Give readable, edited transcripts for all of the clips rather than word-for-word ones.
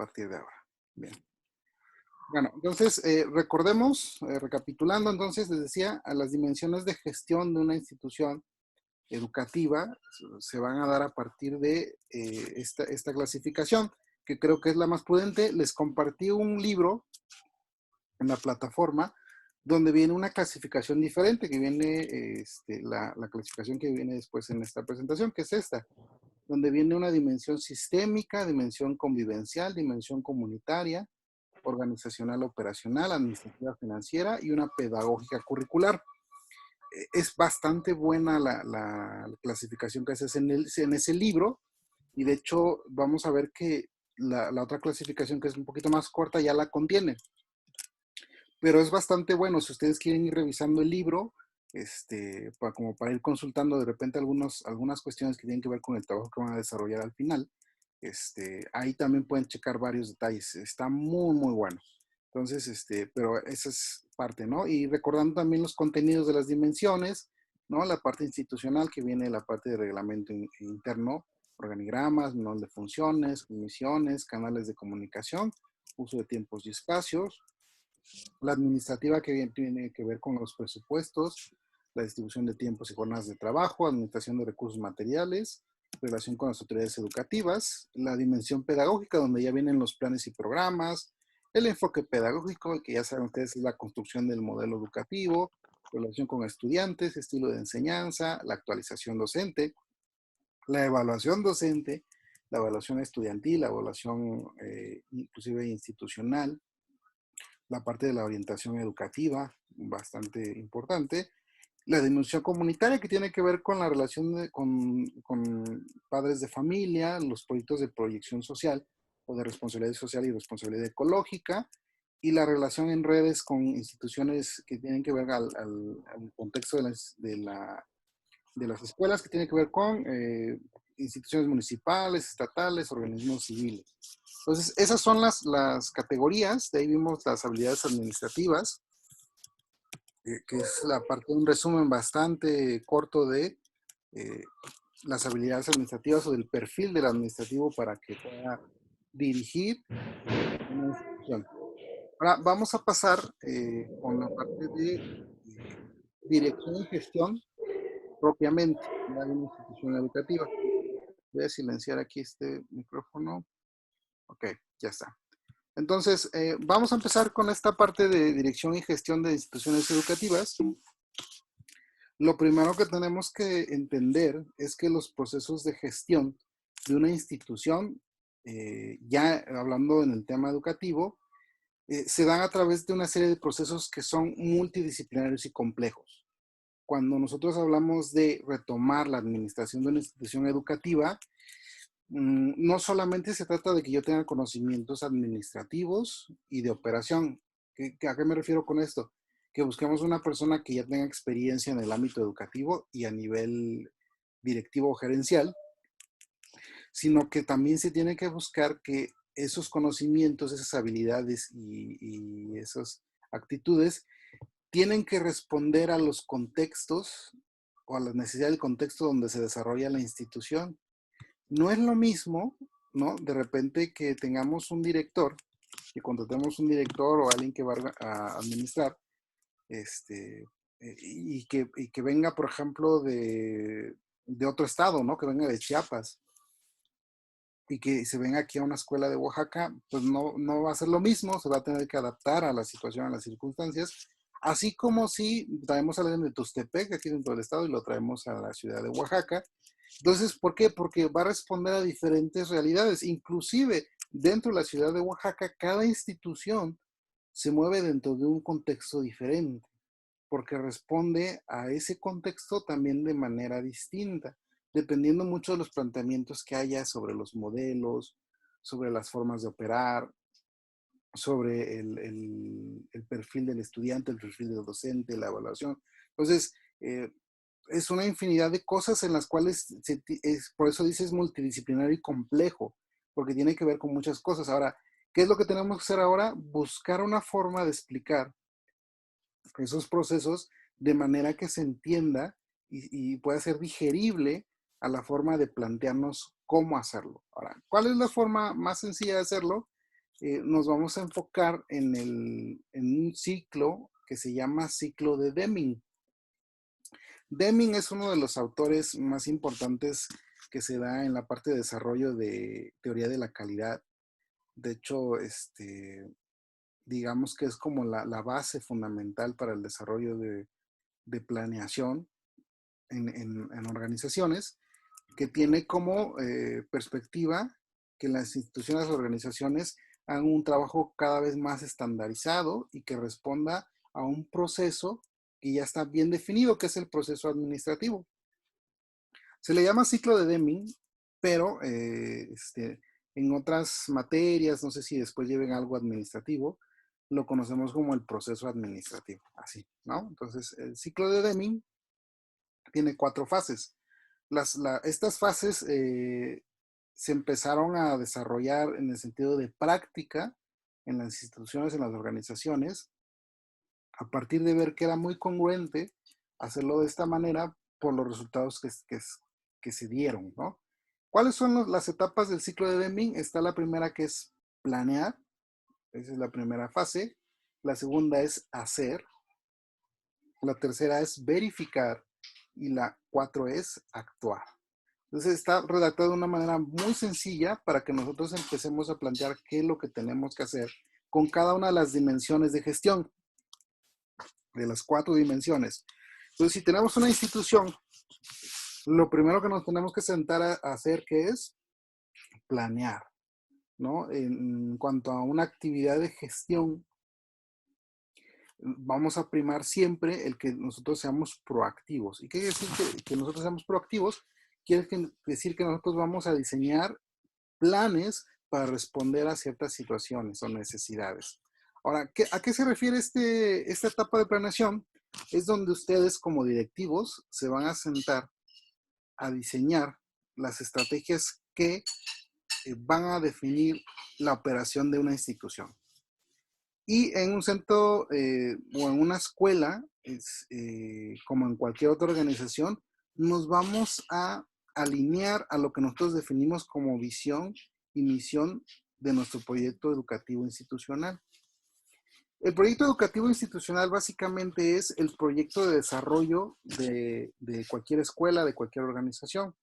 partir de ahora. Bien. Bueno, entonces, recordemos, recapitulando, entonces, les decía, a las dimensiones de gestión de una institución educativa se van a dar a partir de esta clasificación, que creo que es la más prudente. Les compartí un libro en la plataforma donde viene una clasificación diferente, que viene la clasificación que viene después en esta presentación, que es esta, donde viene una dimensión sistémica, dimensión convivencial, dimensión comunitaria, organizacional operacional, administrativa financiera y una pedagógica curricular. Es bastante buena la clasificación que haces en ese libro, y de hecho vamos a ver que la otra clasificación, que es un poquito más corta, ya la contiene. Pero es bastante bueno si ustedes quieren ir revisando el libro, como para ir consultando de repente algunas cuestiones que tienen que ver con el trabajo que van a desarrollar al final. Ahí también pueden checar varios detalles. Está muy, muy bueno. Entonces, pero esa es parte, ¿no? Y recordando también los contenidos de las dimensiones, ¿no? La parte institucional, que viene la parte de reglamento interno, organigramas, manual de funciones, misiones, canales de comunicación, uso de tiempos y espacios. La administrativa, que tiene que ver con los presupuestos, la distribución de tiempos y jornadas de trabajo, administración de recursos materiales, relación con las autoridades educativas. La dimensión pedagógica, donde ya vienen los planes y programas. El enfoque pedagógico, que ya saben ustedes, es la construcción del modelo educativo. Relación con estudiantes, estilo de enseñanza, la actualización docente, la evaluación docente, la evaluación estudiantil, la evaluación inclusive institucional, la parte de la orientación educativa, bastante importante. La dimensión comunitaria, que tiene que ver con la relación con padres de familia, los proyectos de proyección social o de responsabilidad social y responsabilidad ecológica, y la relación en redes con instituciones que tienen que ver al contexto de las escuelas, que tiene que ver con instituciones municipales, estatales, organismos civiles. Entonces, esas son las categorías. De ahí vimos las habilidades administrativas, que es la parte de un resumen bastante corto de eh, las habilidades administrativas o del perfil del administrativo para que pueda dirigir una institución. Ahora vamos a pasar con la parte de dirección y gestión propiamente de una institución educativa. Voy a silenciar aquí este micrófono. Ok, ya está. Entonces, vamos a empezar con esta parte de dirección y gestión de instituciones educativas. Lo primero que tenemos que entender es que los procesos de gestión de una institución, ya hablando en el tema educativo, se dan a través de una serie de procesos que son multidisciplinarios y complejos. Cuando nosotros hablamos de retomar la administración de una institución educativa, no solamente se trata de que yo tenga conocimientos administrativos y de operación. ¿A qué me refiero con esto? Que busquemos una persona que ya tenga experiencia en el ámbito educativo y a nivel directivo o gerencial, sino que también se tiene que buscar que esos conocimientos, esas habilidades y esas actitudes tienen que responder a los contextos o a las necesidades del contexto donde se desarrolla la institución. No es lo mismo, ¿no? De repente que tengamos un director, que contratemos un director o alguien que va a administrar, y que venga, por ejemplo, de otro estado, ¿no? Que venga de Chiapas y que se venga aquí a una escuela de Oaxaca, pues no va a ser lo mismo, se va a tener que adaptar a la situación, a las circunstancias, así como si traemos a alguien de Tustepec, aquí dentro del estado, y lo traemos a la ciudad de Oaxaca. Entonces, ¿por qué? Porque va a responder a diferentes realidades. Inclusive, dentro de la ciudad de Oaxaca, cada institución se mueve dentro de un contexto diferente, porque responde a ese contexto también de manera distinta, dependiendo mucho de los planteamientos que haya sobre los modelos, sobre las formas de operar, sobre el perfil del estudiante, el perfil del docente, la evaluación. Entonces, es una infinidad de cosas en las cuales, por eso dices multidisciplinario y complejo, porque tiene que ver con muchas cosas. Ahora, ¿qué es lo que tenemos que hacer ahora? Buscar una forma de explicar esos procesos de manera que se entienda y pueda ser digerible a la forma de plantearnos cómo hacerlo. Ahora, ¿cuál es la forma más sencilla de hacerlo? nos vamos a enfocar en un ciclo que se llama ciclo de Deming. Deming es uno de los autores más importantes que se da en la parte de desarrollo de teoría de la calidad. De hecho, digamos que es como la base fundamental para el desarrollo de planeación en organizaciones, que tiene como perspectiva que las instituciones y organizaciones hagan un trabajo cada vez más estandarizado y que responda a un proceso que ya está bien definido, que es el proceso administrativo. Se le llama ciclo de Deming, pero en otras materias, no sé si después lleven algo administrativo, lo conocemos como el proceso administrativo, así, ¿no? Entonces, el ciclo de Deming tiene 4 fases. Estas fases se empezaron a desarrollar en el sentido de práctica en las instituciones, en las organizaciones, a partir de ver que era muy congruente hacerlo de esta manera por los resultados que se dieron, ¿no? ¿Cuáles son las etapas del ciclo de Deming? Está la primera, que es planear, esa es la primera fase. La segunda es hacer. La tercera es verificar. Y la 4 es actuar. Entonces está redactado de una manera muy sencilla para que nosotros empecemos a plantear qué es lo que tenemos que hacer con cada una de las dimensiones de gestión, de las 4 dimensiones. Entonces, si tenemos una institución, lo primero que nos tenemos que sentar a hacer, que es planear, ¿no? En cuanto a una actividad de gestión, vamos a primar siempre el que nosotros seamos proactivos. ¿Y qué quiere decir que nosotros seamos proactivos? Quiere decir que nosotros vamos a diseñar planes para responder a ciertas situaciones o necesidades. Ahora, ¿a qué se refiere esta etapa de planeación? Es donde ustedes como directivos se van a sentar a diseñar las estrategias que van a definir la operación de una institución. Y en un centro o en una escuela, como en cualquier otra organización, nos vamos a alinear a lo que nosotros definimos como visión y misión de nuestro proyecto educativo institucional. El proyecto educativo institucional básicamente es el proyecto de desarrollo de cualquier escuela, de cualquier organización.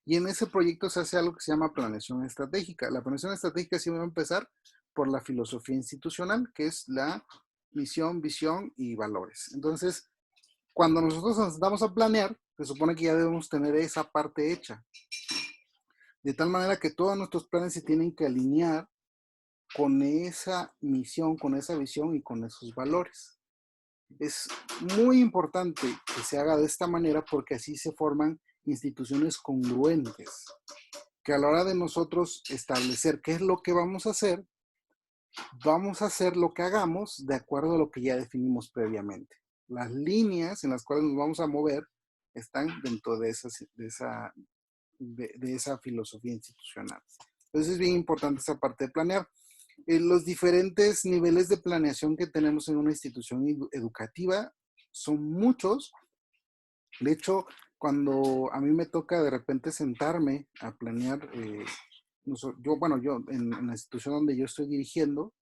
Y en ese proyecto se hace algo que se llama planeación estratégica. La planeación estratégica sí va a empezar por la filosofía institucional, que es la misión, visión y valores. Entonces, cuando nosotros nos vamos a planear, se supone que ya debemos tener esa parte hecha. De tal manera que todos nuestros planes se tienen que alinear con esa misión, con esa visión y con esos valores. Es muy importante que se haga de esta manera porque así se forman instituciones congruentes, que a la hora de nosotros establecer qué es lo que vamos a hacer lo que hagamos de acuerdo a lo que ya definimos previamente. Las líneas en las cuales nos vamos a mover están dentro de esa filosofía institucional. Entonces es bien importante esa parte de planear. Los diferentes niveles de planeación que tenemos en una institución educativa son muchos. De hecho, cuando a mí me toca de repente sentarme a planear, yo en la institución donde yo estoy dirigiendo,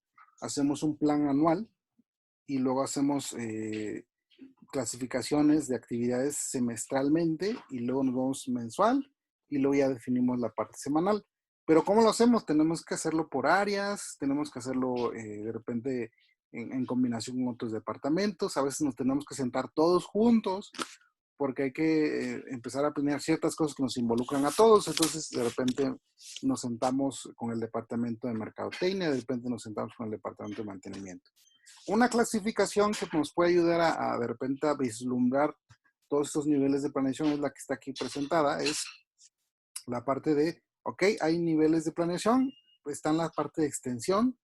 hacemos un plan anual y luego hacemos clasificaciones de actividades semestralmente y luego nos vamos mensual y luego ya definimos la parte semanal. Pero ¿cómo lo hacemos? Tenemos que hacerlo por áreas, tenemos que hacerlo de repente en combinación con otros departamentos, a veces nos tenemos que sentar todos juntos porque hay que empezar a planear ciertas cosas que nos involucran a todos. Entonces, de repente nos sentamos con el departamento de mercadotecnia, de repente nos sentamos con el departamento de mantenimiento. Una clasificación que nos puede ayudar de repente a vislumbrar todos estos niveles de planeación es la que está aquí presentada, es la parte de, ok, hay niveles de planeación, está en la parte de extensión,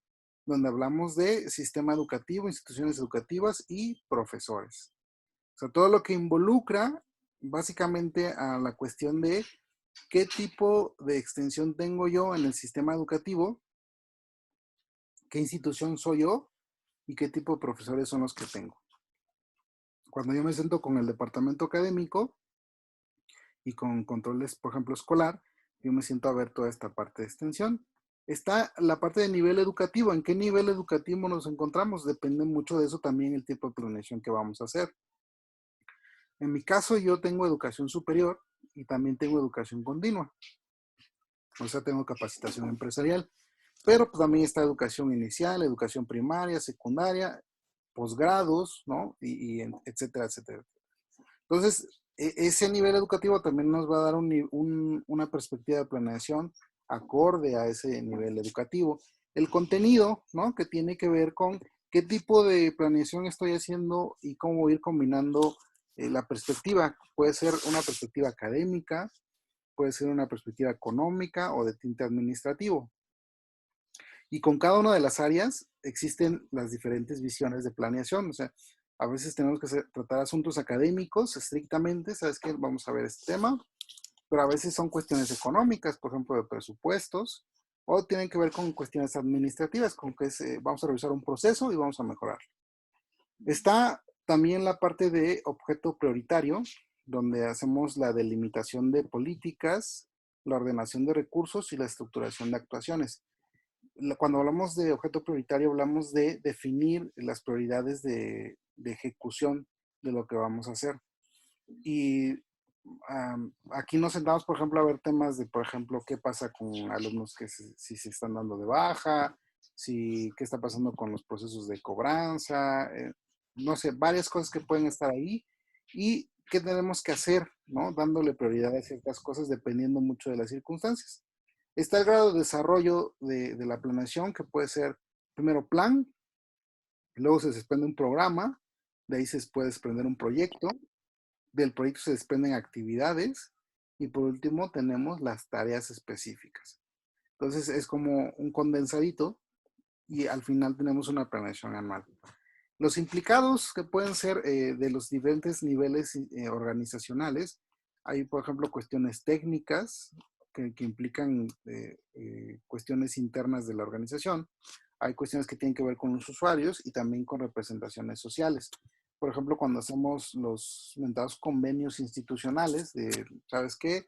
donde hablamos de sistema educativo, instituciones educativas y profesores. O sea, todo lo que involucra básicamente a la cuestión de qué tipo de extensión tengo yo en el sistema educativo, qué institución soy yo y qué tipo de profesores son los que tengo. Cuando yo me siento con el departamento académico y con controles, por ejemplo, escolar, yo me siento a ver toda esta parte de extensión. Está la parte de nivel educativo. ¿En qué nivel educativo nos encontramos? Depende mucho de eso también el tipo de planeación que vamos a hacer. En mi caso, yo tengo educación superior y también tengo educación continua. O sea, tengo capacitación empresarial. Pero pues, también está educación inicial, educación primaria, secundaria, posgrados, ¿no? Etcétera, etcétera. Entonces, ese nivel educativo también nos va a dar una perspectiva de planeación acorde a ese nivel educativo. El contenido, ¿no? Que tiene que ver con qué tipo de planeación estoy haciendo y cómo ir combinando la perspectiva. Puede ser una perspectiva académica, puede ser una perspectiva económica o de tinte administrativo. Y con cada una de las áreas existen las diferentes visiones de planeación. O sea, a veces tenemos que tratar asuntos académicos estrictamente, ¿sabes qué? Vamos a ver este tema, pero a veces son cuestiones económicas, por ejemplo, de presupuestos, o tienen que ver con cuestiones administrativas, con que vamos a revisar un proceso y vamos a mejorar. Está también la parte de objeto prioritario, donde hacemos la delimitación de políticas, la ordenación de recursos y la estructuración de actuaciones. Cuando hablamos de objeto prioritario, hablamos de definir las prioridades de ejecución de lo que vamos a hacer. Y aquí nos sentamos, por ejemplo, a ver temas de, por ejemplo, qué pasa con alumnos que si se están dando de baja, qué está pasando con los procesos de cobranza, no sé, varias cosas que pueden estar ahí y qué tenemos que hacer, ¿no? Dándole prioridad a ciertas cosas dependiendo mucho de las circunstancias. Está el grado de desarrollo de la planeación, que puede ser primero plan, luego se desprende un programa, de ahí se puede desprender un proyecto, del proyecto se desprenden actividades y por último tenemos las tareas específicas. Entonces es como un condensadito y al final tenemos una planeación anual. Los implicados que pueden ser de los diferentes niveles organizacionales, hay por ejemplo cuestiones técnicas que implican cuestiones internas de la organización, hay cuestiones que tienen que ver con los usuarios y también con representaciones sociales. Por ejemplo, cuando hacemos los mentados convenios institucionales de, ¿sabes qué?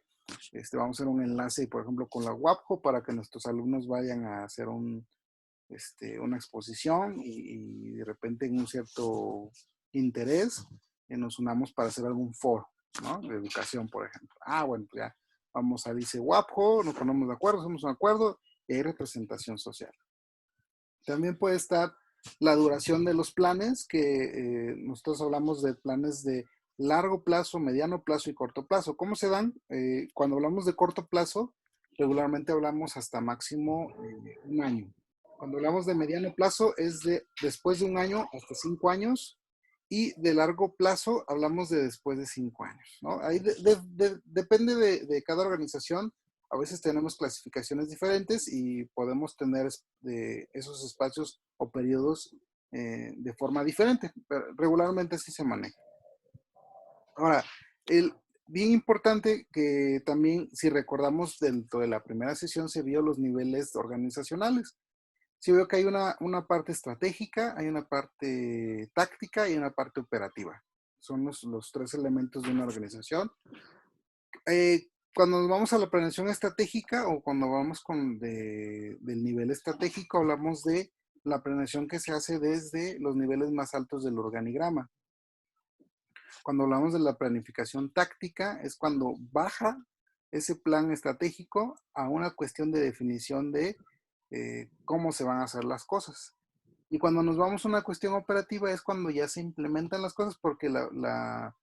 Vamos a hacer un enlace, por ejemplo, con la UAPJO para que nuestros alumnos vayan a hacer una exposición y de repente en un cierto interés nos unamos para hacer algún foro, ¿no? De educación, por ejemplo. Bueno, pues ya vamos a dice WAPJO, nos ponemos de acuerdo, hacemos un acuerdo y hay representación social. También puede estar la duración de los planes, que nosotros hablamos de planes de largo plazo, mediano plazo y corto plazo. ¿Cómo se dan? Cuando hablamos de corto plazo, regularmente hablamos hasta máximo un año. Cuando hablamos de mediano plazo es de después de un año hasta 5 años y de largo plazo hablamos de después de 5 años, ¿no? Ahí depende de cada organización. A veces tenemos clasificaciones diferentes y podemos tener esos espacios o periodos de forma diferente, pero regularmente así se maneja. Ahora, bien importante que también, si recordamos, dentro de la primera sesión se vio los niveles organizacionales. Sí veo que hay una parte estratégica, hay una parte táctica y una parte operativa. Son los tres elementos de una organización. Cuando nos vamos a la planeación estratégica o cuando vamos del nivel estratégico, hablamos de la planeación que se hace desde los niveles más altos del organigrama. Cuando hablamos de la planificación táctica, es cuando baja ese plan estratégico a una cuestión de definición de cómo se van a hacer las cosas. Y cuando nos vamos a una cuestión operativa es cuando ya se implementan las cosas porque la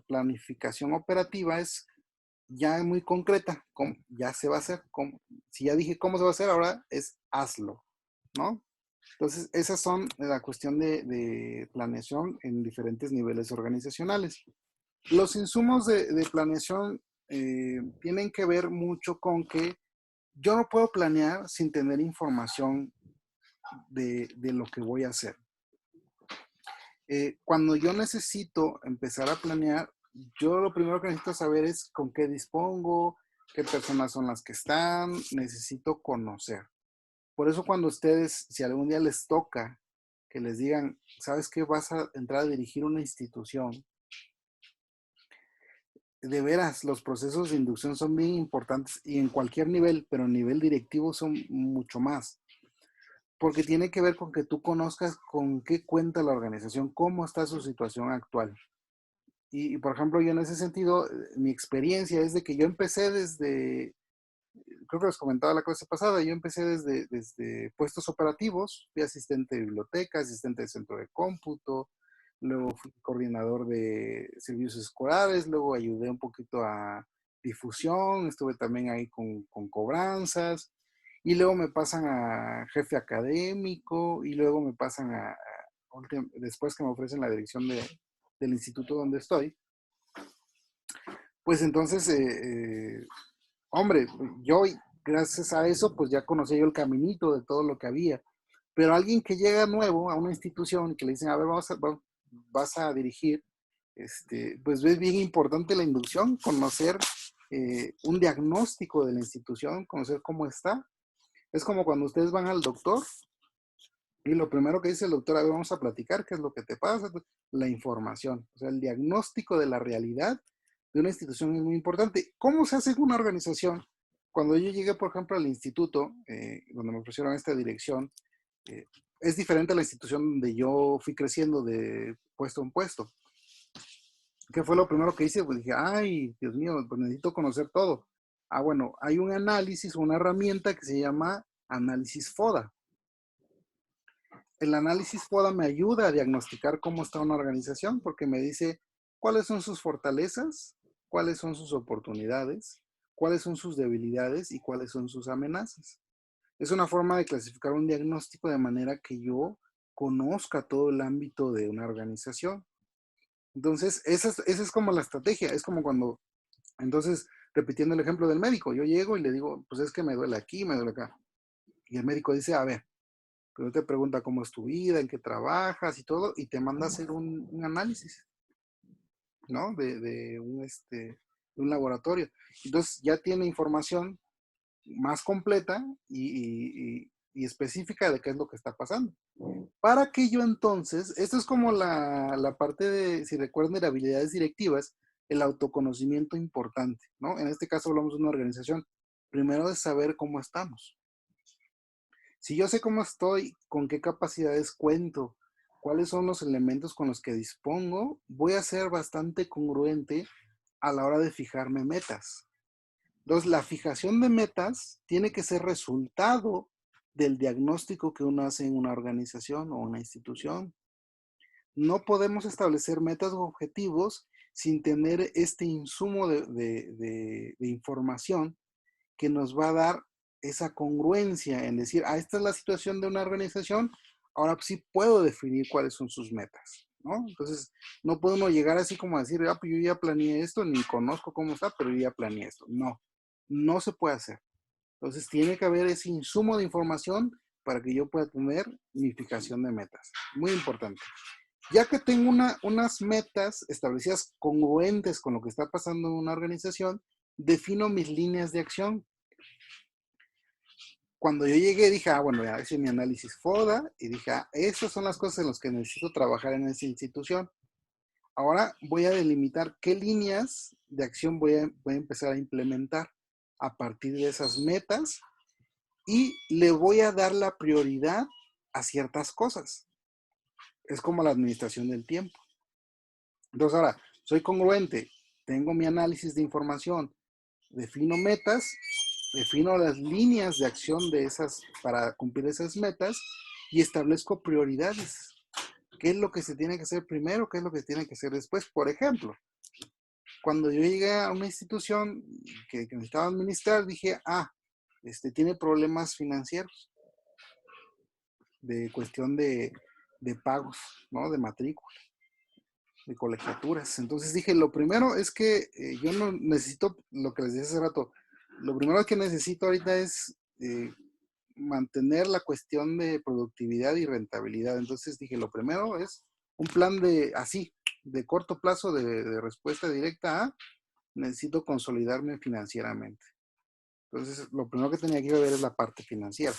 planificación operativa es ya muy concreta, ya se va a hacer, si ya dije cómo se va a hacer, ahora es hazlo, ¿no? Entonces, esas son la cuestión de planeación en diferentes niveles organizacionales. Los insumos de planeación tienen que ver mucho con que yo no puedo planear sin tener información de lo que voy a hacer. Cuando yo necesito empezar a planear, yo lo primero que necesito saber es con qué dispongo, qué personas son las que están, necesito conocer. Por eso cuando ustedes, si algún día les toca que les digan, ¿sabes qué? Vas a entrar a dirigir una institución, de veras, los procesos de inducción son bien importantes y en cualquier nivel, pero a nivel directivo son mucho más, porque tiene que ver con que tú conozcas con qué cuenta la organización, cómo está su situación actual. Por ejemplo, yo en ese sentido, mi experiencia es de que yo empecé desde, creo que les comentaba la clase pasada, yo empecé desde puestos operativos, fui asistente de biblioteca, asistente de centro de cómputo, luego fui coordinador de servicios escolares, luego ayudé un poquito a difusión, estuve también ahí con cobranzas, y luego me pasan a jefe académico, y luego me pasan después que me ofrecen la dirección del instituto donde estoy, pues entonces hombre, yo gracias a eso, pues ya conocí yo el caminito de todo lo que había. Pero alguien que llega nuevo a una institución y que le dicen, a ver, vas a dirigir, pues es bien importante la inducción, conocer un diagnóstico de la institución, conocer cómo está. Es como cuando ustedes van al doctor y lo primero que dice el doctor, a ver, vamos a platicar qué es lo que te pasa, la información, o sea, el diagnóstico de la realidad de una institución es muy importante. ¿Cómo se hace una organización? Cuando yo llegué, por ejemplo, al instituto, donde me ofrecieron esta dirección, eh, es diferente a la institución donde yo fui creciendo de puesto en puesto. ¿Qué fue lo primero que hice? Pues dije, ay, Dios mío, pues necesito conocer todo. Ah, bueno, hay un análisis, una herramienta que se llama análisis FODA. El análisis FODA me ayuda a diagnosticar cómo está una organización porque me dice cuáles son sus fortalezas, cuáles son sus oportunidades, cuáles son sus debilidades y cuáles son sus amenazas. Es una forma de clasificar un diagnóstico de manera que yo conozca todo el ámbito de una organización. Entonces, esa es como la estrategia. Es como cuando, entonces, repitiendo el ejemplo del médico, yo llego y le digo, pues es que me duele aquí, me duele acá. Y el médico dice, a ver, pero te pregunta cómo es tu vida, en qué trabajas y todo, y te manda a hacer un análisis, ¿no? De un laboratorio. Entonces ya tiene información más completa y específica de qué es lo que está pasando. Para que yo entonces, esto es como la parte de, si recuerdan, de habilidades directivas, el autoconocimiento importante, ¿no? En este caso hablamos de una organización. Primero de saber cómo estamos. Si yo sé cómo estoy, con qué capacidades cuento, cuáles son los elementos con los que dispongo, voy a ser bastante congruente a la hora de fijarme metas. Entonces, la fijación de metas tiene que ser resultado del diagnóstico que uno hace en una organización o una institución. No podemos establecer metas o objetivos sin tener este insumo de información que nos va a dar esa congruencia en decir, ah, esta es la situación de una organización, ahora sí puedo definir cuáles son sus metas, ¿no? Entonces, no puede uno llegar así como a decir, ah, pues yo ya planeé esto, ni conozco cómo está, pero yo ya planeé esto. No, no se puede hacer. Entonces, tiene que haber ese insumo de información para que yo pueda tener mi fijación de metas. Muy importante. Ya que tengo unas metas establecidas congruentes con lo que está pasando en una organización, defino mis líneas de acción. Cuando yo llegué dije, ah, bueno, ya hice mi análisis FODA y dije, ah, estas son las cosas en las que necesito trabajar en esa institución. Ahora voy a delimitar qué líneas de acción voy a empezar a implementar a partir de esas metas y le voy a dar la prioridad a ciertas cosas. Es como la administración del tiempo. Entonces ahora, soy congruente, tengo mi análisis de información, defino metas, defino las líneas de acción de esas para cumplir esas metas y establezco prioridades. ¿Qué es lo que se tiene que hacer primero? ¿Qué es lo que se tiene que hacer después? Por ejemplo, cuando yo llegué a una institución que necesitaba administrar, dije, ah, tiene problemas financieros de cuestión de pagos, ¿no? De matrícula, de colegiaturas. Entonces dije, lo primero es que yo no necesito, lo que les dije hace rato, lo primero que necesito ahorita es mantener la cuestión de productividad y rentabilidad. Entonces dije, lo primero es un plan de corto plazo de respuesta directa a, necesito consolidarme financieramente. Entonces, lo primero que tenía que ver es la parte financiera.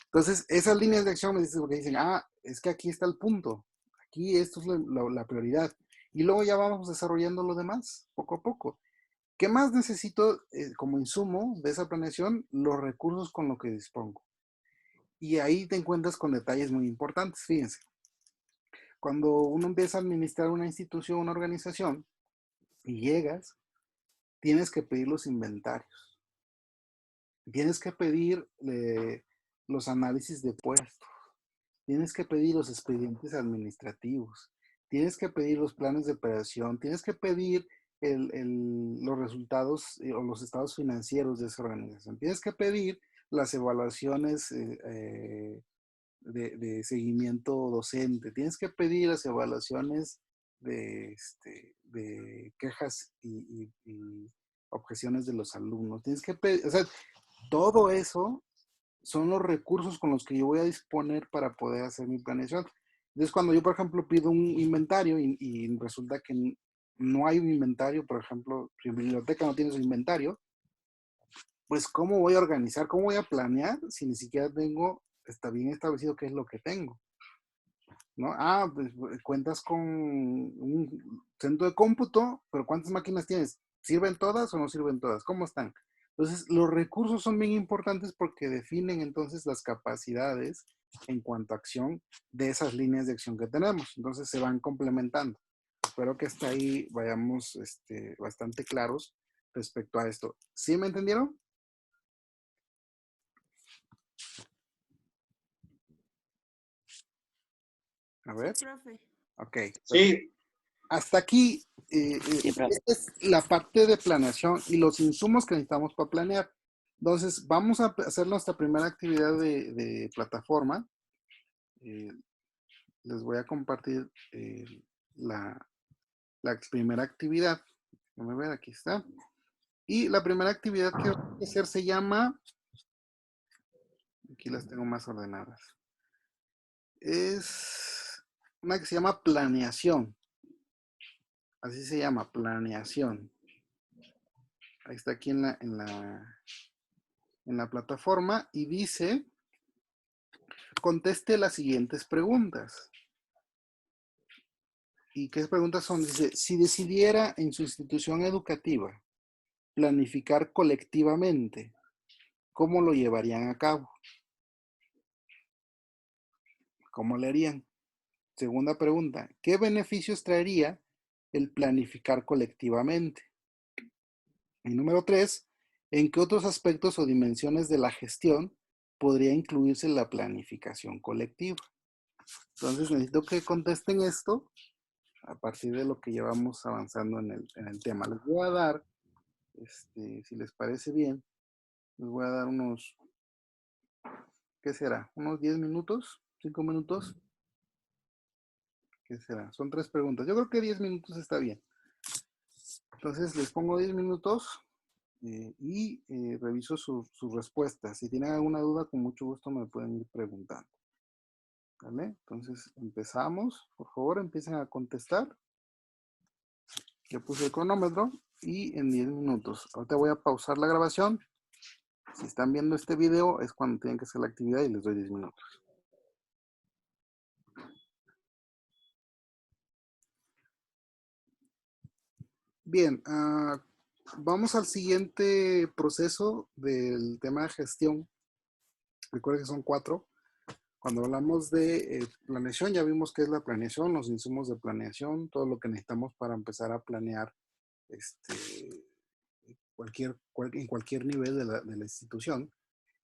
Entonces, esas líneas de acción me dicen, porque dicen, ah, es que aquí está el punto, aquí esto es la prioridad. Y luego ya vamos desarrollando lo demás, poco a poco. ¿Qué más necesito como insumo de esa planeación? Los recursos con los que dispongo. Y ahí te encuentras con detalles muy importantes, fíjense. Cuando uno empieza a administrar una institución, una organización, y llegas, tienes que pedir los inventarios. Tienes que pedir los análisis de puestos. Tienes que pedir los expedientes administrativos. Tienes que pedir los planes de operación. Tienes que pedir los resultados o los estados financieros de esa organización. Tienes que pedir las evaluaciones de seguimiento docente. Tienes que pedir las evaluaciones de quejas y objeciones de los alumnos. Tienes que pedir, o sea, todo eso son los recursos con los que yo voy a disponer para poder hacer mi planeación. Entonces, cuando yo, por ejemplo, pido un inventario y resulta que no hay un inventario, por ejemplo, si mi biblioteca no tiene su inventario, pues ¿cómo voy a organizar? ¿Cómo voy a planear si ni siquiera está bien establecido qué es lo que tengo? ¿No? Pues cuentas con un centro de cómputo, pero ¿cuántas máquinas tienes? ¿Sirven todas o no sirven todas? ¿Cómo están? Entonces, los recursos son bien importantes porque definen entonces las capacidades en cuanto a acción de esas líneas de acción que tenemos. Entonces, se van complementando. Espero que hasta ahí vayamos bastante claros respecto a esto. ¿Sí me entendieron? A ver. Sí, profe. Ok. Sí, Hasta aquí, Sí, profe. esta es la parte de planeación y los insumos que necesitamos para planear. Entonces, vamos a hacer nuestra primera actividad de plataforma. Les voy a compartir la primera actividad. Déjame ver, aquí está. Y la primera actividad que voy a hacer se llama, aquí las tengo más ordenadas, es una que se llama planeación. Así se llama, planeación. Ahí está aquí en la plataforma y dice, conteste las siguientes preguntas. ¿Y qué preguntas son? Dice, si decidiera en su institución educativa planificar colectivamente, ¿cómo lo llevarían a cabo? ¿Cómo le harían? Segunda pregunta, ¿qué beneficios traería el planificar colectivamente? Y número 3, ¿en qué otros aspectos o dimensiones de la gestión podría incluirse la planificación colectiva? Entonces necesito que contesten esto a partir de lo que llevamos avanzando en el tema. Les voy a dar, si les parece bien, les voy a dar unos, ¿qué será? ¿Unos 10 minutos? ¿5 minutos? ¿Qué será? Son 3 preguntas. Yo creo que 10 minutos está bien. Entonces les pongo 10 minutos y reviso sus respuestas. Si tienen alguna duda, con mucho gusto me pueden ir preguntando. ¿Vale? Entonces empezamos. Por favor, empiecen a contestar. Ya puse el cronómetro y en 10 minutos. Ahorita voy a pausar la grabación. Si están viendo este video es cuando tienen que hacer la actividad y les doy 10 minutos. Bien, vamos al siguiente proceso del tema de gestión. Recuerden que son 4. Cuando hablamos de planeación, ya vimos qué es la planeación, los insumos de planeación, todo lo que necesitamos para empezar a planear en cualquier nivel de la institución.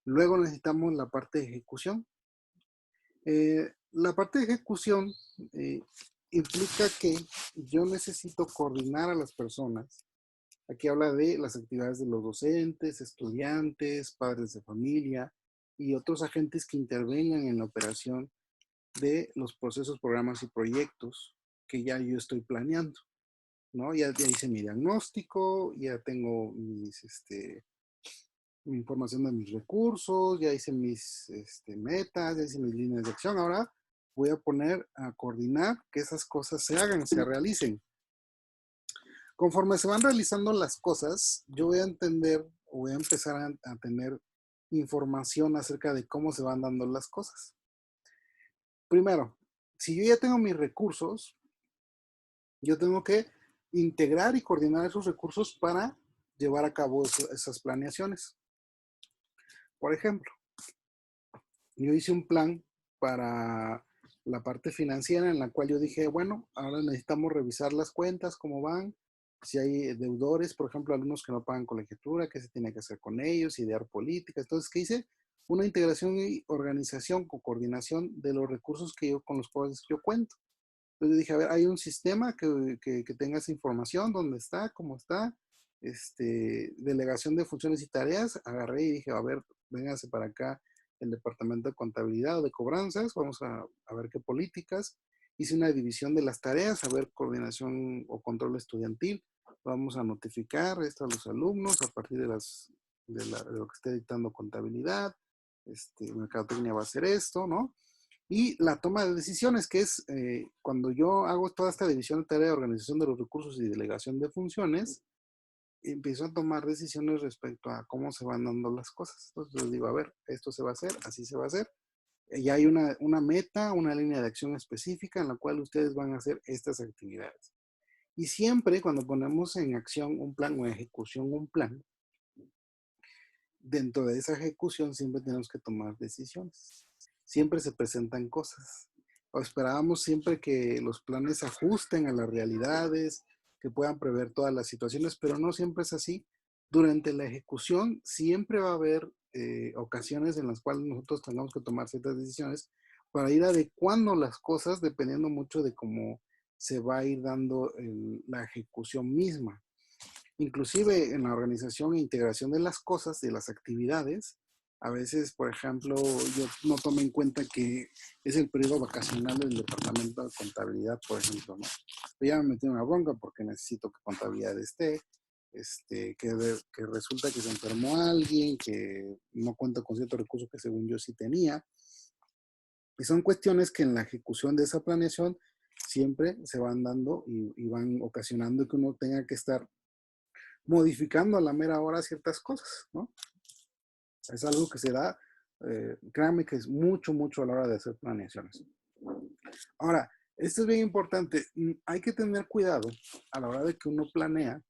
Luego necesitamos la parte de ejecución. La parte de ejecución implica que yo necesito coordinar a las personas. Aquí habla de las actividades de los docentes, estudiantes, padres de familia y otros agentes que intervengan en la operación de los procesos, programas y proyectos que ya yo estoy planeando, ¿no? Ya hice mi diagnóstico, ya tengo mi información de mis recursos, ya hice mis metas, ya hice mis líneas de acción. Ahora voy a poner a coordinar que esas cosas se hagan, se realicen. Conforme se van realizando las cosas, yo voy a entender o voy a empezar a tener información acerca de cómo se van dando las cosas. Primero, si yo ya tengo mis recursos, yo tengo que integrar y coordinar esos recursos para llevar a cabo esas planeaciones. Por ejemplo, yo hice un plan para la parte financiera en la cual yo dije, bueno, ahora necesitamos revisar las cuentas, cómo van, si hay deudores, por ejemplo, alumnos que no pagan colegiatura, qué se tiene que hacer con ellos, idear políticas. Entonces, ¿qué hice? Una integración y organización con coordinación de los recursos con los cuales yo cuento. Entonces dije, a ver, hay un sistema que tenga esa información, dónde está, cómo está, delegación de funciones y tareas. Agarré y dije, a ver, vénganse para acá el departamento de contabilidad o de cobranzas, vamos a ver qué políticas. Hice una división de las tareas, a ver, coordinación o control estudiantil. Vamos a notificar esto a los alumnos a partir de lo que esté dictando contabilidad. Mercadotecnia va a hacer esto, ¿no? Y la toma de decisiones, que es cuando yo hago toda esta división de tarea de organización de los recursos y delegación de funciones, empiezo a tomar decisiones respecto a cómo se van dando las cosas. Entonces les digo, a ver, esto se va a hacer, así se va a hacer. Y hay una meta, una línea de acción específica en la cual ustedes van a hacer estas actividades. Y siempre cuando ponemos en acción un plan o en ejecución un plan, dentro de esa ejecución siempre tenemos que tomar decisiones. Siempre se presentan cosas. O esperábamos siempre que los planes se ajusten a las realidades, que puedan prever todas las situaciones, pero no siempre es así. Durante la ejecución siempre va a haber ocasiones en las cuales nosotros tengamos que tomar ciertas decisiones para ir adecuando las cosas dependiendo mucho de cómo se va a ir dando la ejecución misma. Inclusive en la organización e integración de las cosas, de las actividades, a veces, por ejemplo, yo no tomo en cuenta que es el periodo vacacional del departamento de contabilidad, por ejemplo, ¿no? Yo ya me metí en una bronca porque necesito que contabilidad esté, que resulta que se enfermó alguien, que no cuenta con ciertos recursos que según yo sí tenía. Y son cuestiones que en la ejecución de esa planeación siempre se van dando y van ocasionando que uno tenga que estar modificando a la mera hora ciertas cosas, ¿no? Es algo que se da, créanme que es mucho, mucho a la hora de hacer planeaciones. Ahora, esto es bien importante, hay que tener cuidado a la hora de que uno planea,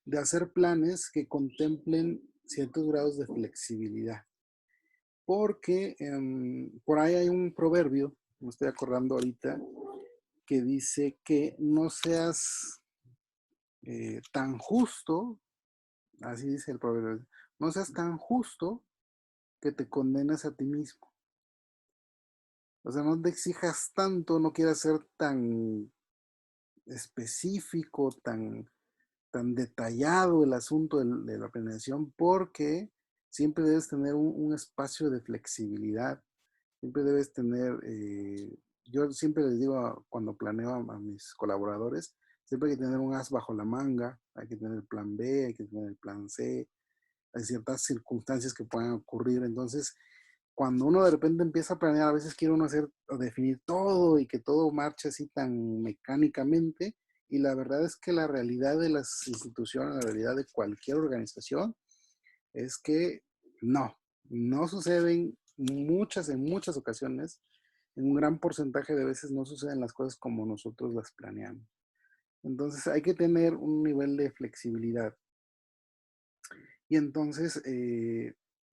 de hacer planes que contemplen ciertos grados de flexibilidad, porque por ahí hay un proverbio, me estoy acordando ahorita, que dice que no seas tan justo. Así dice el proverbio. No seas tan justo que te condenes a ti mismo. O sea, no te exijas tanto, no quieras ser tan específico, tan detallado el asunto de la planeación, porque siempre debes tener un espacio de flexibilidad. Siempre debes tener, yo siempre les digo cuando planeo a mis colaboradores, siempre hay que tener un as bajo la manga, hay que tener el plan B, hay que tener el plan C, hay ciertas circunstancias que puedan ocurrir. Entonces, cuando uno de repente empieza a planear, a veces quiere uno hacer o definir todo y que todo marche así tan mecánicamente. Y la verdad es que la realidad de las instituciones, la realidad de cualquier organización, es que no suceden en muchas ocasiones, en un gran porcentaje de veces no suceden las cosas como nosotros las planeamos. Entonces hay que tener un nivel de flexibilidad. Y entonces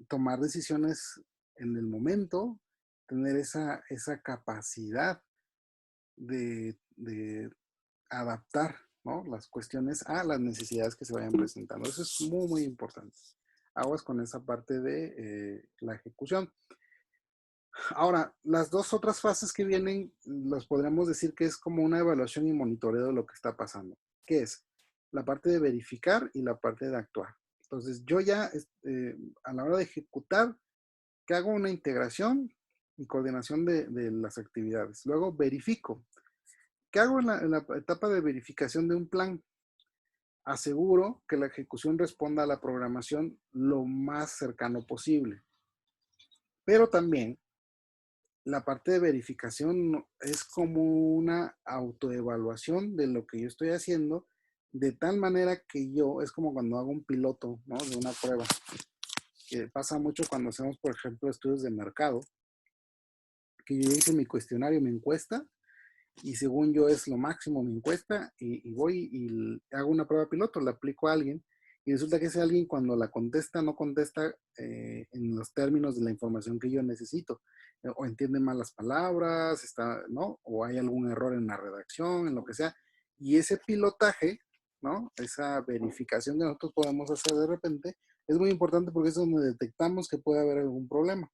tomar decisiones en el momento, tener esa capacidad de adaptar, ¿no?, las cuestiones a las necesidades que se vayan presentando. Eso es muy, muy importante. Aguas con esa parte de la ejecución. Ahora, las dos otras fases que vienen, las podríamos decir que es como una evaluación y monitoreo de lo que está pasando. ¿Qué es? La parte de verificar y la parte de actuar. Entonces, yo ya a la hora de ejecutar, que hago una integración y coordinación de las actividades. Luego verifico. ¿Qué hago en la etapa de verificación de un plan? Aseguro que la ejecución responda a la programación lo más cercano posible. Pero también la parte de verificación es como una autoevaluación de lo que yo estoy haciendo, de tal manera que yo, es como cuando hago un piloto, ¿no?, de una prueba, que pasa mucho cuando hacemos, por ejemplo, estudios de mercado, que yo hice mi cuestionario, mi encuesta, y según yo es lo máximo mi encuesta, y voy y hago una prueba piloto, la aplico a alguien, y resulta que ese alguien cuando la contesta, no contesta en los términos de la información que yo necesito, o entiende mal las palabras, está, ¿no? O hay algún error en la redacción, en lo que sea, y ese pilotaje, ¿no? Esa verificación que nosotros podemos hacer de repente, es muy importante porque es donde detectamos que puede haber algún problema.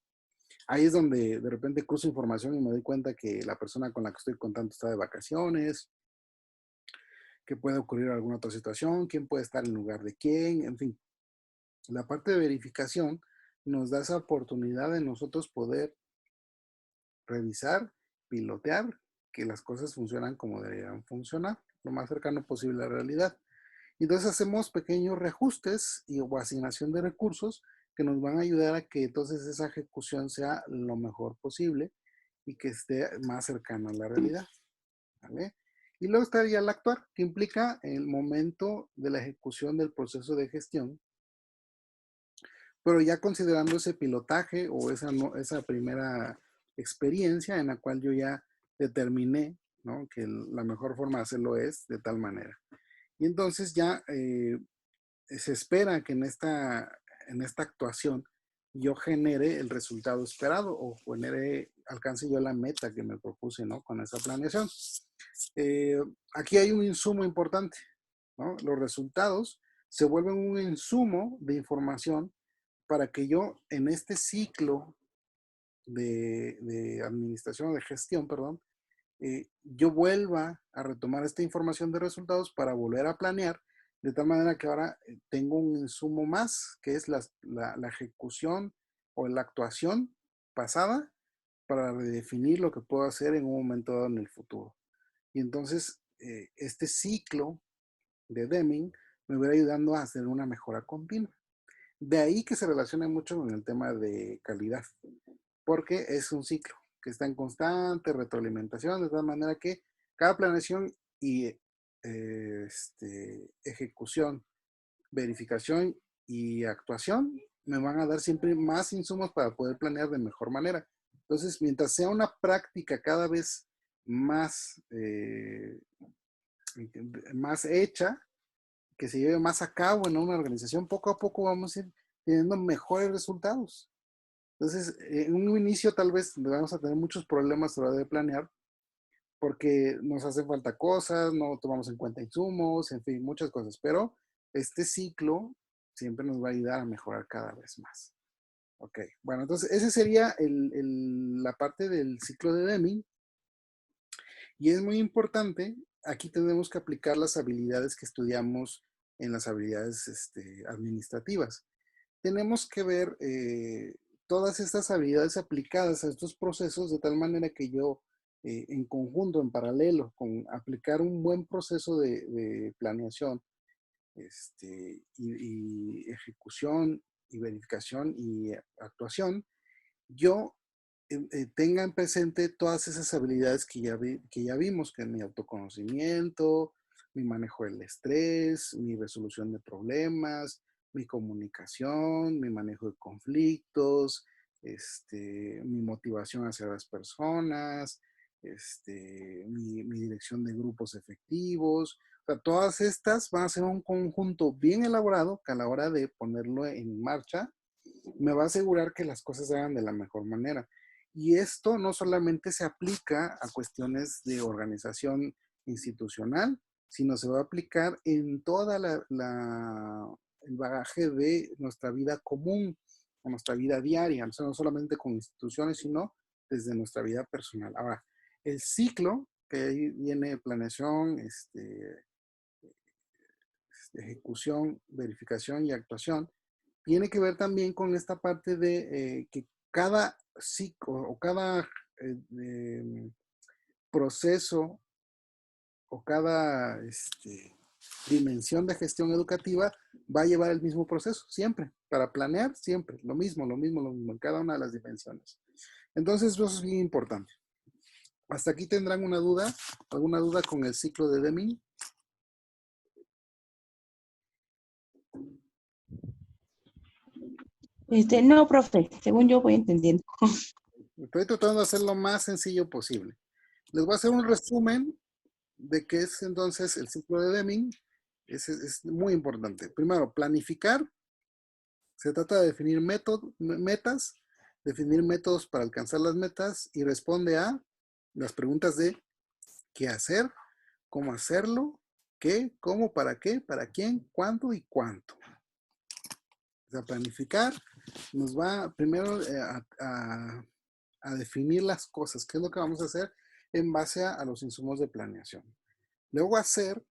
Ahí es donde de repente cruzo información y me doy cuenta que la persona con la que estoy contando está de vacaciones, que puede ocurrir alguna otra situación, quién puede estar en lugar de quién, en fin. La parte de verificación nos da esa oportunidad de nosotros poder revisar, pilotear, que las cosas funcionan como deberían funcionar, lo más cercano posible a la realidad. Y entonces hacemos pequeños reajustes o asignación de recursos que nos van a ayudar a que entonces esa ejecución sea lo mejor posible y que esté más cercana a la realidad. ¿Vale? Y luego estaría el actuar, que implica el momento de la ejecución del proceso de gestión, pero ya considerando ese pilotaje o esa primera experiencia en la cual yo ya determiné, ¿no? Que la mejor forma de hacerlo es de tal manera. Y entonces ya se espera que en esta actuación yo genere el resultado esperado o alcance yo la meta que me propuse, ¿no? Con esa planeación. Aquí hay un insumo importante, ¿no? Los resultados se vuelven un insumo de información para que yo en este ciclo de administración, de gestión, perdón, yo vuelva a retomar esta información de resultados para volver a planear, de tal manera que ahora tengo un insumo más, que es la ejecución o la actuación pasada para redefinir lo que puedo hacer en un momento dado en el futuro. Y entonces, este ciclo de Deming me va ayudando a hacer una mejora continua. De ahí que se relaciona mucho con el tema de calidad, porque es un ciclo que está en constante retroalimentación, de tal manera que cada planeación y ejecución, verificación y actuación me van a dar siempre más insumos para poder planear de mejor manera. Entonces, mientras sea una práctica cada vez más, más hecha, que se lleve más a cabo en una organización, poco a poco vamos a ir teniendo mejores resultados. Entonces, en un inicio tal vez vamos a tener muchos problemas a la hora de planear porque nos hacen falta cosas, no tomamos en cuenta insumos, en fin, muchas cosas. Pero este ciclo siempre nos va a ayudar a mejorar cada vez más. Ok, bueno, entonces ese sería la parte del ciclo de Deming. Y es muy importante, aquí tenemos que aplicar las habilidades que estudiamos en las habilidades administrativas. Tenemos que ver todas estas habilidades aplicadas a estos procesos de tal manera que yo, en conjunto, en paralelo, con aplicar un buen proceso de planeación y ejecución y verificación y actuación, yo tenga en presente todas esas habilidades que ya vimos, que es mi autoconocimiento, mi manejo del estrés, mi resolución de problemas, mi comunicación, mi manejo de conflictos, mi motivación hacia las personas, mi dirección de grupos efectivos. O sea, todas estas van a ser un conjunto bien elaborado que a la hora de ponerlo en marcha me va a asegurar que las cosas se hagan de la mejor manera. Y esto no solamente se aplica a cuestiones de organización institucional, sino se va a aplicar en toda el bagaje de nuestra vida común, o nuestra vida diaria, o sea, no solamente con instituciones, sino desde nuestra vida personal. Ahora, el ciclo, que ahí viene planeación, ejecución, verificación y actuación, tiene que ver también con esta parte de que cada ciclo o cada proceso o cada dimensión de gestión educativa va a llevar el mismo proceso, siempre, para planear, siempre, lo mismo, en cada una de las dimensiones. Entonces, eso es bien importante. ¿Hasta aquí tendrán una duda? ¿Alguna duda con el ciclo de Deming? No, profe, según yo voy entendiendo. Estoy tratando de hacer lo más sencillo posible. Les voy a hacer un resumen de qué es entonces el ciclo de Deming. Es muy importante. Primero, planificar. Se trata de definir metas, definir métodos para alcanzar las metas y responde a las preguntas de qué hacer, cómo hacerlo, qué, cómo, para quién, cuándo y cuánto. O sea, planificar nos va primero a definir las cosas, qué es lo que vamos a hacer en base a los insumos de planeación. Luego hacer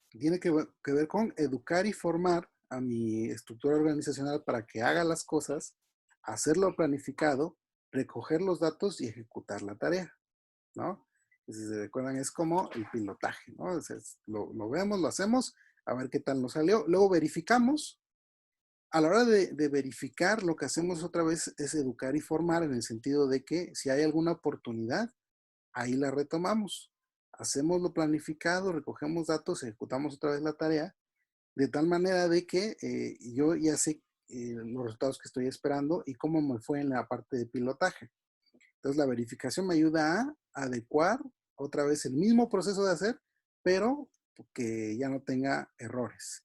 tiene que ver con educar y formar a mi estructura organizacional para que haga las cosas, hacerlo planificado, recoger los datos y ejecutar la tarea, ¿no? Si se recuerdan, es como el pilotaje, ¿no? O sea, lo vemos, lo hacemos, a ver qué tal nos salió. Luego verificamos. A la hora de verificar, lo que hacemos otra vez es educar y formar en el sentido de que si hay alguna oportunidad, ahí la retomamos. Hacemos lo planificado, recogemos datos, ejecutamos otra vez la tarea, de tal manera de que yo ya sé los resultados que estoy esperando y cómo me fue en la parte de pilotaje. Entonces la verificación me ayuda a adecuar otra vez el mismo proceso de hacer, pero que ya no tenga errores.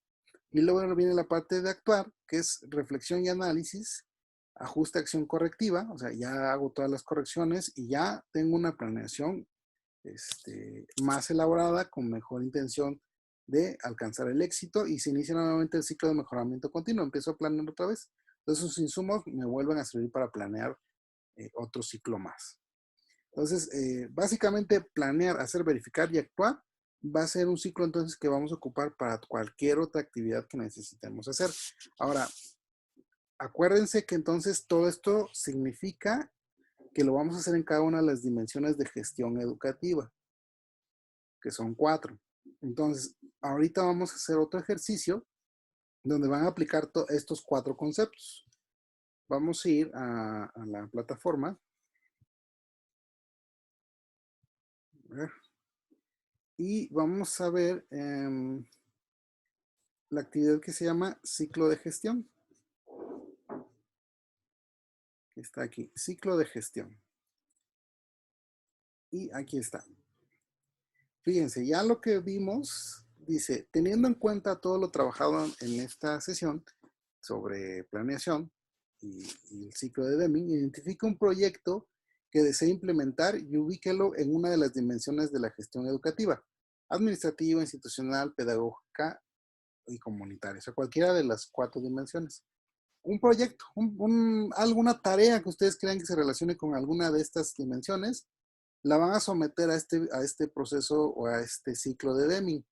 Y luego viene la parte de actuar, que es reflexión y análisis, ajuste, acción correctiva, o sea, ya hago todas las correcciones y ya tengo una planeación más elaborada, con mejor intención de alcanzar el éxito y se inicia nuevamente el ciclo de mejoramiento continuo. Empiezo a planear otra vez. Entonces, esos insumos me vuelven a servir para planear otro ciclo más. Entonces, básicamente planear, hacer, verificar y actuar va a ser un ciclo entonces que vamos a ocupar para cualquier otra actividad que necesitemos hacer. Ahora, acuérdense que entonces todo esto significa que lo vamos a hacer en cada una de las dimensiones de gestión educativa, que son 4. Entonces, ahorita vamos a hacer otro ejercicio donde van a aplicar estos 4 conceptos. Vamos a ir a la plataforma. A ver. Y vamos a ver la actividad que se llama ciclo de gestión. Está aquí, ciclo de gestión. Y aquí está. Fíjense, ya lo que vimos dice, teniendo en cuenta todo lo trabajado en esta sesión sobre planeación y el ciclo de Deming, identifica un proyecto que desea implementar y ubíquelo en una de las dimensiones de la gestión educativa: administrativa, institucional, pedagógica y comunitaria, o sea, cualquiera de las 4 dimensiones. Un proyecto, alguna tarea que ustedes crean que se relacione con alguna de estas dimensiones, la van a someter a este proceso o a este ciclo de Deming.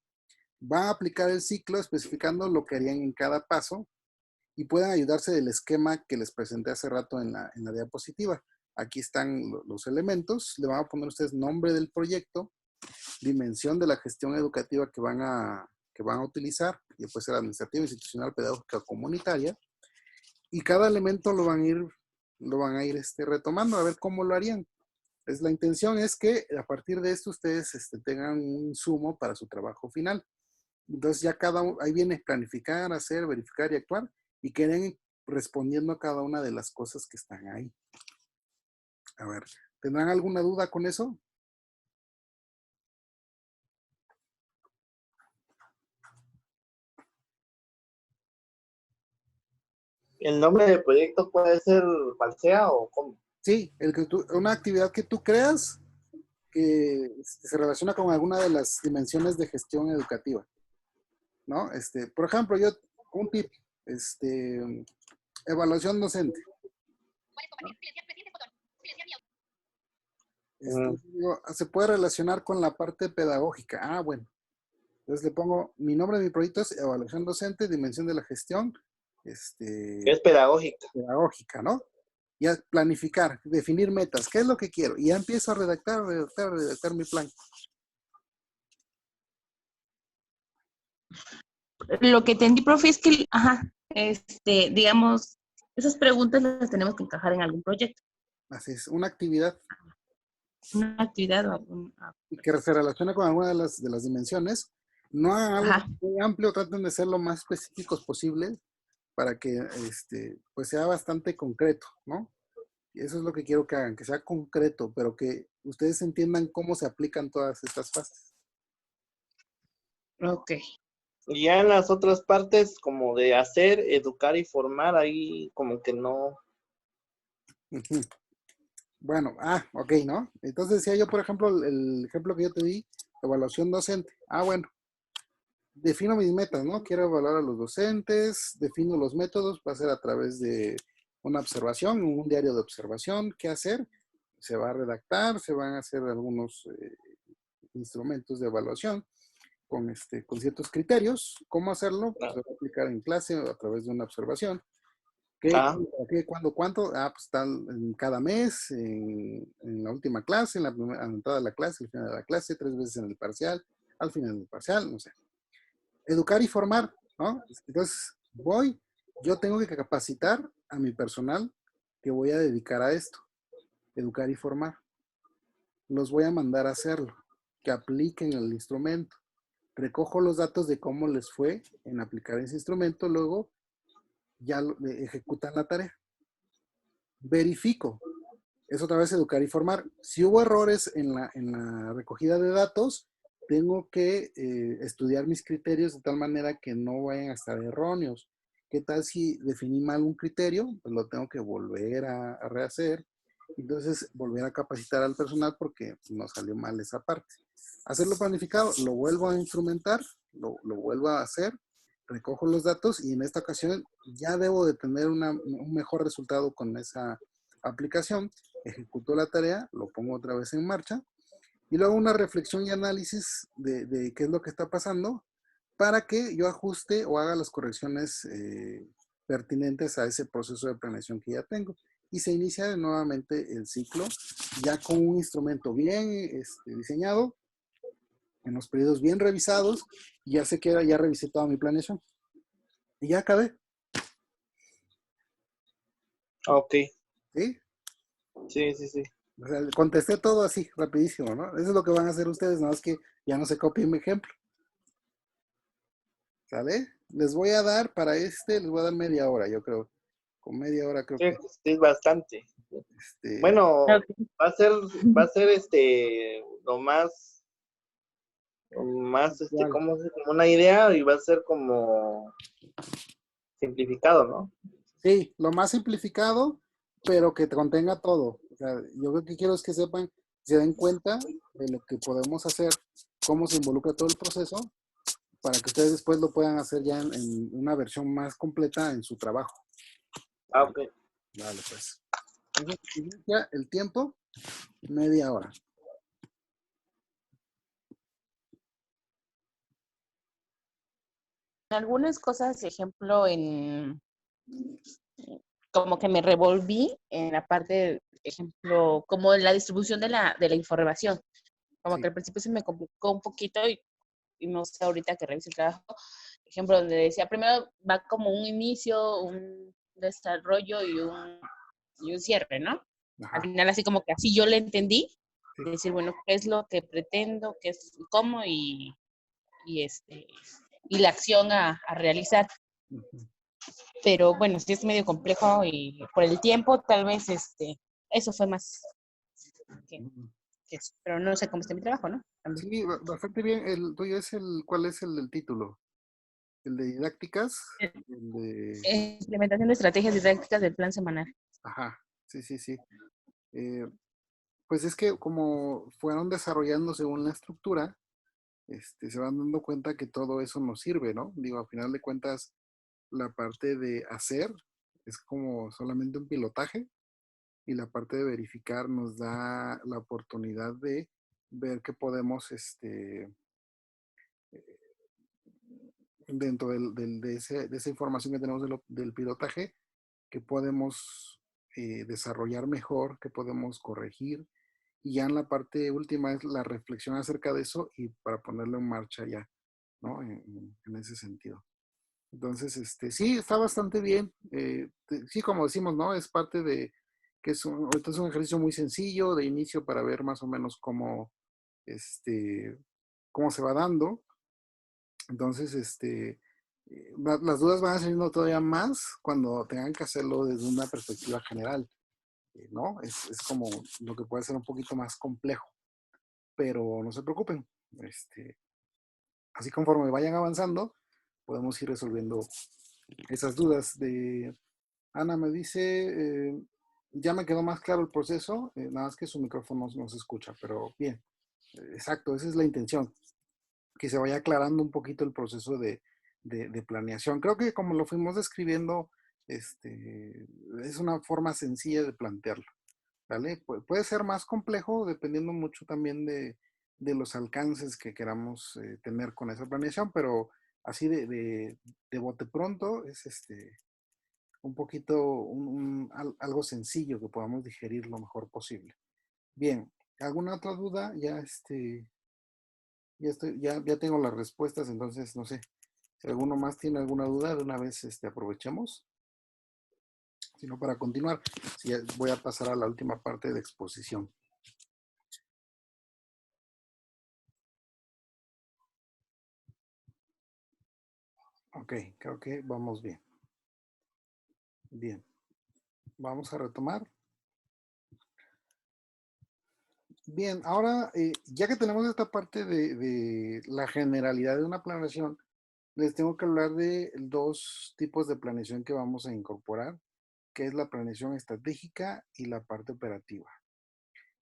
Van a aplicar el ciclo especificando lo que harían en cada paso y pueden ayudarse del esquema que les presenté hace rato en la diapositiva. Aquí están los elementos. Le van a poner ustedes nombre del proyecto, dimensión de la gestión educativa que van a utilizar, y puede ser administrativa, institucional, pedagógica o comunitaria. Y cada elemento lo van a ir retomando a ver cómo lo harían. Pues la intención es que a partir de esto ustedes tengan un insumo para su trabajo final. Entonces ya ahí viene planificar, hacer, verificar y actuar, y queden respondiendo a cada una de las cosas que están ahí. A ver, ¿tendrán alguna duda con eso? ¿El nombre del proyecto puede ser cual sea o cómo? Sí, una actividad que tú creas que se relaciona con alguna de las dimensiones de gestión educativa, ¿no? Por ejemplo, un tip, evaluación docente. Se puede relacionar con la parte pedagógica. Ah, bueno. Entonces le pongo mi nombre de mi proyecto es evaluación docente, dimensión de la gestión, Es pedagógica. pedagógica, ¿no? Ya planificar, definir metas, ¿qué es lo que quiero? Y ya empiezo a redactar mi plan. Lo que entendí, profe, es que, digamos, esas preguntas las tenemos que encajar en algún proyecto. Así es, una actividad. Una actividad o algún... Y que se relaciona con alguna de las dimensiones. No hagan algo muy amplio, traten de ser lo más específicos posible para que pues sea bastante concreto, ¿no? Y eso es lo que quiero que hagan, que sea concreto, pero que ustedes entiendan cómo se aplican todas estas fases. Ok. Y ya en las otras partes, como de hacer, educar y formar, ahí como que no. Ujú. Bueno, ok, ¿no? Entonces decía yo, por ejemplo, el ejemplo que yo te di, evaluación docente. Bueno, defino mis metas, ¿no? Quiero evaluar a los docentes, defino los métodos, va a ser a través de una observación, un diario de observación. ¿Qué hacer? Se va a redactar, se van a hacer algunos instrumentos de evaluación con ciertos criterios. ¿Cómo hacerlo? Pues se va a aplicar en clase o a través de una observación. ¿Qué, Ah, cuándo, para qué, cuándo, cuánto? Pues tal, en cada mes, en la última clase, en la primera, a la entrada de la clase, al final de la clase, 3 veces en el parcial, al final del parcial, no sé. Educar y formar, ¿no? Entonces, yo tengo que capacitar a mi personal que voy a dedicar a esto, educar y formar. Los voy a mandar a hacerlo, que apliquen el instrumento. Recojo los datos de cómo les fue en aplicar ese instrumento, luego ya ejecutan la tarea. Verifico, es otra vez educar y formar. Si hubo errores en la recogida de datos, tengo que estudiar mis criterios de tal manera que no vayan a estar erróneos. ¿Qué tal si definí mal un criterio? Pues lo tengo que volver a rehacer. Entonces, volver a capacitar al personal porque nos salió mal esa parte. Hacerlo planificado, lo vuelvo a instrumentar, lo vuelvo a hacer, recojo los datos y en esta ocasión ya debo de tener un mejor resultado con esa aplicación. Ejecuto la tarea, lo pongo otra vez en marcha y luego una reflexión y análisis de qué es lo que está pasando para que yo ajuste o haga las correcciones pertinentes a ese proceso de planeación que ya tengo. Y se inicia nuevamente el ciclo ya con un instrumento bien diseñado, en los periodos bien revisados, y ya sé que ya revisé toda mi planeación. Y ya acabé, ok. ¿sí? Sí, sí, sí. O sea, contesté todo así, rapidísimo, ¿no? Eso es lo que van a hacer ustedes, nada más que ya no se copien mi ejemplo. ¿Sale? Les voy a dar les voy a dar media hora, yo creo. Con media hora creo Sí, que pues, sí, bastante. este, Bueno, Ok. va a ser lo más, igual. como una idea y va a ser como simplificado, ¿no? Sí, lo más simplificado, pero que contenga todo. O sea, yo lo que quiero es que sepan, se den cuenta de lo que podemos hacer, cómo se involucra todo el proceso, para que ustedes después lo puedan hacer ya en una versión más completa en su trabajo. Ah, Vale, ok. vale, pues. Entonces, inicia el tiempo, media hora. Algunas cosas, ejemplo, como que me revolví en la parte, ejemplo, como en la distribución de la información. Como que Sí, al principio se me complicó un poquito y no sé ahorita que revise el trabajo. Ejemplo, donde decía, primero va como un inicio, un desarrollo y un cierre, ¿no? Al ajá. final así como que así yo le entendí, Sí. decir, bueno, qué es lo que pretendo, qué es cómo y y la acción a realizar. Ujú. Pero bueno, sí es medio complejo y por el tiempo tal vez eso fue más que, Ujú. que eso. Pero no sé cómo está mi trabajo, ¿no? También. Sí, bastante bien. El tuyo ¿cuál es el del título? El de didácticas, el de, Implementación de estrategias didácticas del plan semanal. ajá, sí, sí, sí. Eh, pues es que como fueron desarrollando según la estructura, se van dando cuenta que todo eso nos sirve, ¿no? Digo, a final de cuentas, la parte de hacer es como solamente un pilotaje y la parte de verificar nos da la oportunidad de ver qué podemos, dentro de esa información que tenemos del pilotaje, que podemos desarrollar mejor, que podemos corregir. Y ya en la parte última es la reflexión acerca de eso y para ponerlo en marcha ya, ¿no? En ese sentido. Entonces, sí, está bastante bien. Sí, como decimos, ¿no? Es parte de que ahorita es un ejercicio muy sencillo de inicio para ver más o menos este, cómo se va dando. Entonces, las dudas van a saliendo todavía más cuando tengan que hacerlo desde una perspectiva general. ¿no? Es como lo que puede ser un poquito más complejo, pero no se preocupen. Así conforme vayan avanzando, podemos ir resolviendo esas dudas. Ana me dice, ya me quedó más claro el proceso, nada más que su micrófono no se escucha, pero bien, exacto, esa es la intención, que se vaya aclarando un poquito el proceso de planeación. Creo que como lo fuimos describiendo, es una forma sencilla de plantearlo, ¿vale? Puede ser más complejo dependiendo mucho también de los alcances que queramos tener con esa planeación, pero así de bote pronto es un poquito algo sencillo que podamos digerir lo mejor posible. Bien, ¿alguna otra duda? Ya tengo las respuestas, entonces no sé. Si alguno más tiene alguna duda, de una vez aprovechemos. Si no, para continuar, voy a pasar a la última parte de exposición. Ok, creo que vamos bien. Bien, vamos a retomar. Bien, ahora ya que tenemos esta parte de la generalidad de una planeación, les tengo que hablar de dos tipos de planeación que vamos a incorporar, que es la planeación estratégica y la parte operativa.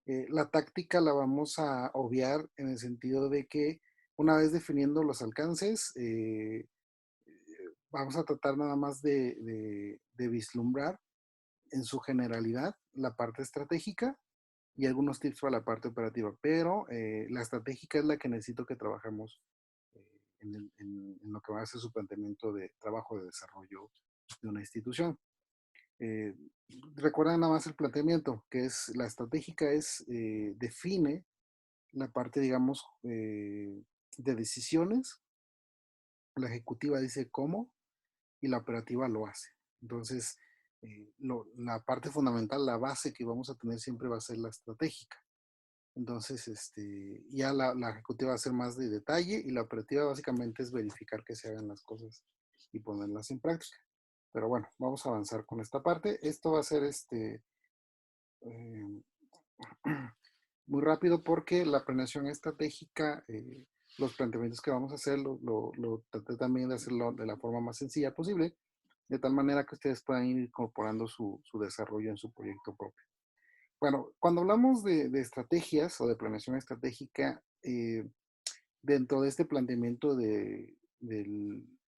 La táctica la vamos a obviar en el sentido de que una vez definiendo los alcances, vamos a tratar nada más de vislumbrar en su generalidad la parte estratégica y algunos tips para la parte operativa, pero la estratégica es la que necesito que trabajemos en lo que va a ser su planteamiento de trabajo de desarrollo de una institución. Eh, Recuerden nada más el planteamiento, que es la estratégica define la parte, digamos, de decisiones, la ejecutiva dice cómo y la operativa lo hace. Entonces, la parte fundamental, la base que vamos a tener siempre va a ser la estratégica. Entonces, ya la ejecutiva va a ser más de detalle y la operativa básicamente es verificar que se hagan las cosas y ponerlas en práctica. Pero bueno, vamos a avanzar con esta parte. Esto va a ser eh, muy rápido porque la planeación estratégica, los planteamientos que vamos a hacer, lo traté también de hacerlo de la forma más sencilla posible, de tal manera que ustedes puedan ir incorporando su desarrollo en su proyecto propio. Bueno, cuando hablamos de estrategias o de planeación estratégica, dentro de este planteamiento de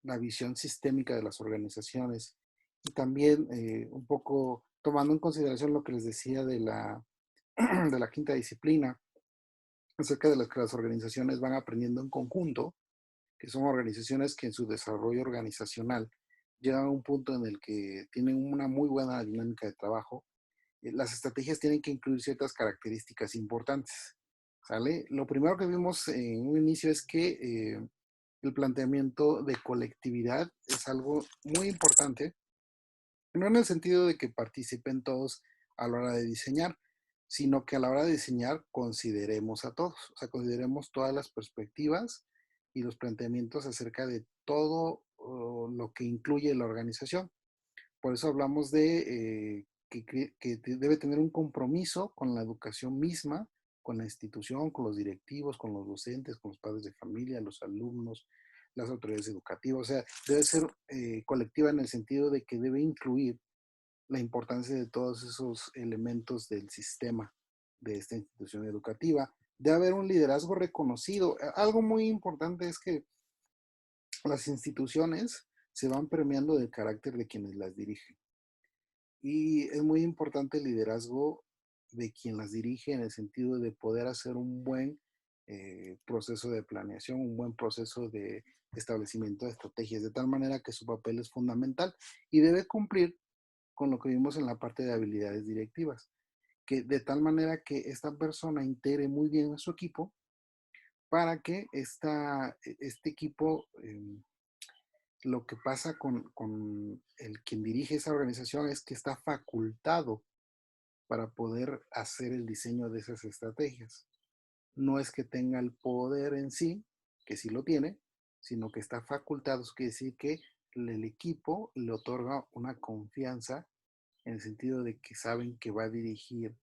la visión sistémica de las organizaciones y también un poco tomando en consideración lo que les decía de la quinta disciplina, acerca de las que las organizaciones van aprendiendo en conjunto, que son organizaciones que en su desarrollo organizacional llegan a un punto en el que tienen una muy buena dinámica de trabajo. Las estrategias tienen que incluir ciertas características importantes, ¿sale? Lo primero que vimos en un inicio es que el planteamiento de colectividad es algo muy importante, no en el sentido de que participen todos a la hora de diseñar, sino que a la hora de diseñar consideremos a todos, o sea, consideremos todas las perspectivas y los planteamientos acerca de todo lo que incluye la organización. Por eso hablamos de que debe tener un compromiso con la educación misma, con la institución, con los directivos, con los docentes, con los padres de familia, los alumnos, las autoridades educativas. O sea, debe ser colectiva en el sentido de que debe incluir la importancia de todos esos elementos del sistema de esta institución educativa. Debe haber un liderazgo reconocido. Algo muy importante es que las instituciones se van premiando del carácter de quienes las dirigen. Y es muy importante el liderazgo de quien las dirige en el sentido de poder hacer un buen proceso de planeación, un buen proceso de establecimiento de estrategias, de tal manera que su papel es fundamental y debe cumplir con lo que vimos en la parte de habilidades directivas, que de tal manera que esta persona integre muy bien a su equipo para que este equipo lo que pasa con el quien dirige esa organización es que está facultado para poder hacer el diseño de esas estrategias. No es que tenga el poder en sí, que sí lo tiene, sino que está facultado. Eso quiere decir que el equipo le otorga una confianza en el sentido de que saben que va a dirigir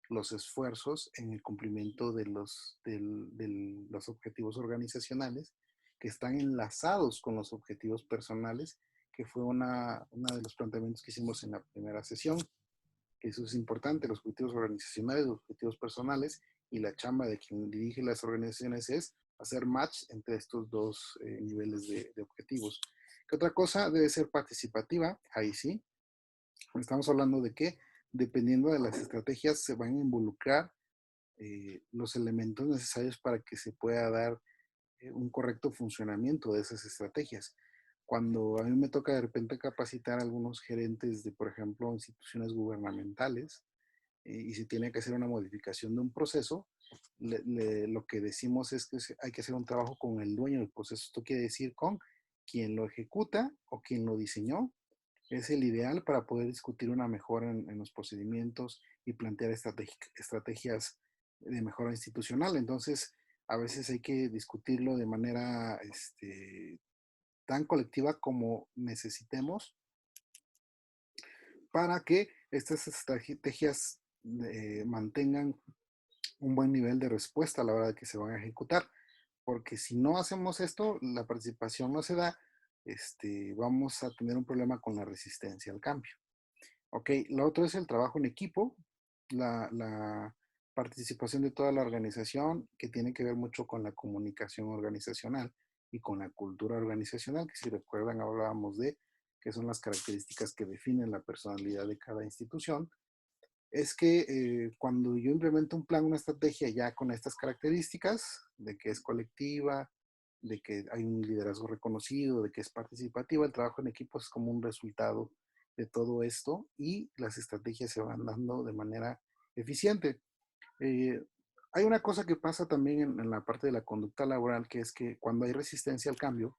los esfuerzos en el cumplimiento de los objetivos organizacionales que están enlazados con los objetivos personales, que fue una de los planteamientos que hicimos en la primera sesión, que eso es importante, los objetivos organizacionales, los objetivos personales, y la chamba de quien dirige las organizaciones es hacer match entre estos dos niveles de objetivos. ¿Qué otra cosa? Debe ser participativa, ahí sí. Estamos hablando de que dependiendo de las estrategias se van a involucrar los elementos necesarios para que se pueda dar un correcto funcionamiento de esas estrategias. Cuando a mí me toca de repente capacitar a algunos gerentes de, por ejemplo, instituciones gubernamentales, y si tiene que hacer una modificación de un proceso, lo que decimos es que hay que hacer un trabajo con el dueño del proceso. Esto quiere decir con quien lo ejecuta o quien lo diseñó. Es el ideal para poder discutir una mejora en los procedimientos y plantear estrategias de mejora institucional. Entonces, a veces hay que discutirlo de manera tan colectiva como necesitemos para que estas estrategias mantengan un buen nivel de respuesta a la hora de que se van a ejecutar. Porque si no hacemos esto, la participación no se da, vamos a tener un problema con la resistencia al cambio. Ok, lo otro es el trabajo en equipo, la participación de toda la organización, que tiene que ver mucho con la comunicación organizacional y con la cultura organizacional, que si recuerdan hablábamos de que son las características que definen la personalidad de cada institución. Es que cuando yo implemento un plan, una estrategia ya con estas características, de que es colectiva, de que hay un liderazgo reconocido, de que es participativa, el trabajo en equipo es como un resultado de todo esto y las estrategias se van dando de manera eficiente. Eh, Hay una cosa que pasa también en la parte de la conducta laboral, que es que cuando hay resistencia al cambio,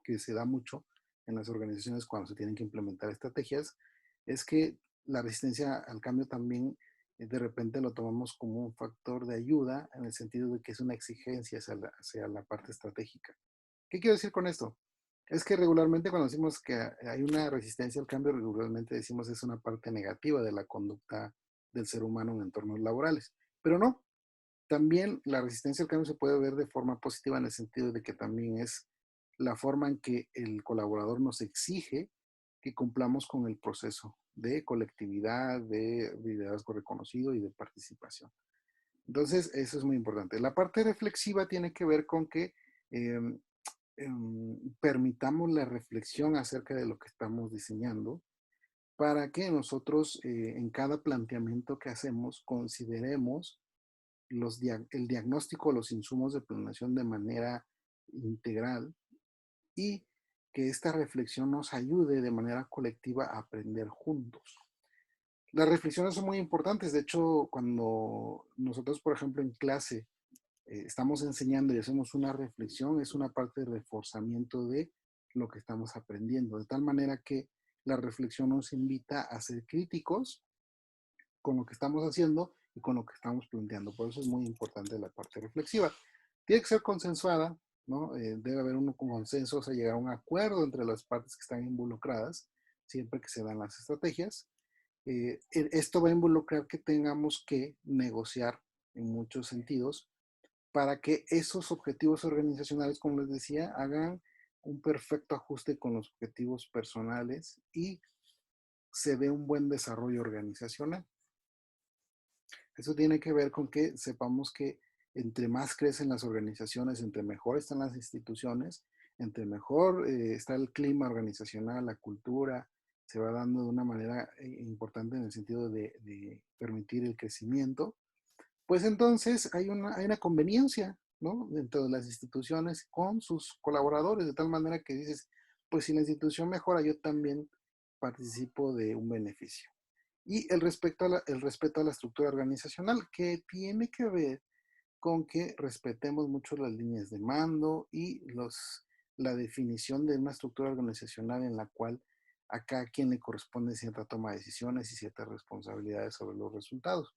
que se da mucho en las organizaciones cuando se tienen que implementar estrategias, es que la resistencia al cambio también de repente lo tomamos como un factor de ayuda en el sentido de que es una exigencia hacia la parte estratégica. ¿Qué quiero decir con esto? Es que regularmente cuando decimos que hay una resistencia al cambio, regularmente decimos es una parte negativa de la conducta del ser humano en entornos laborales. Pero no, también la resistencia al cambio se puede ver de forma positiva en el sentido de que también es la forma en que el colaborador nos exige que cumplamos con el proceso de colectividad, de liderazgo reconocido y de participación. Entonces, eso es muy importante. La parte reflexiva tiene que ver con que eh, permitamos la reflexión acerca de lo que estamos diseñando para que nosotros en cada planteamiento que hacemos consideremos el diagnóstico, los insumos de planeación de manera integral y que esta reflexión nos ayude de manera colectiva a aprender juntos. Las reflexiones son muy importantes. De hecho, cuando nosotros, por ejemplo, en clase estamos enseñando y hacemos una reflexión, es una parte de reforzamiento de lo que estamos aprendiendo. De tal manera que la reflexión nos invita a ser críticos con lo que estamos haciendo y con lo que estamos planteando. Por eso es muy importante la parte reflexiva. Tiene que ser consensuada, ¿no? Debe haber un consenso, o sea, llegar a un acuerdo entre las partes que están involucradas, siempre que se dan las estrategias. Esto va a involucrar que tengamos que negociar en muchos sentidos para que esos objetivos organizacionales, como les decía, hagan un perfecto ajuste con los objetivos personales y se dé un buen desarrollo organizacional. Eso tiene que ver con que sepamos que entre más crecen las organizaciones, entre mejor están las instituciones, entre mejor está el clima organizacional, la cultura, se va dando de una manera importante en el sentido de permitir el crecimiento, pues entonces hay una conveniencia, ¿no? Dentro de las instituciones con sus colaboradores, de tal manera que dices, pues si la institución mejora, yo también participo de un beneficio. Y el respeto a la estructura organizacional, que tiene que ver con que respetemos mucho las líneas de mando y la definición de una estructura organizacional en la cual a cada quien le corresponde cierta toma de decisiones y ciertas responsabilidades sobre los resultados.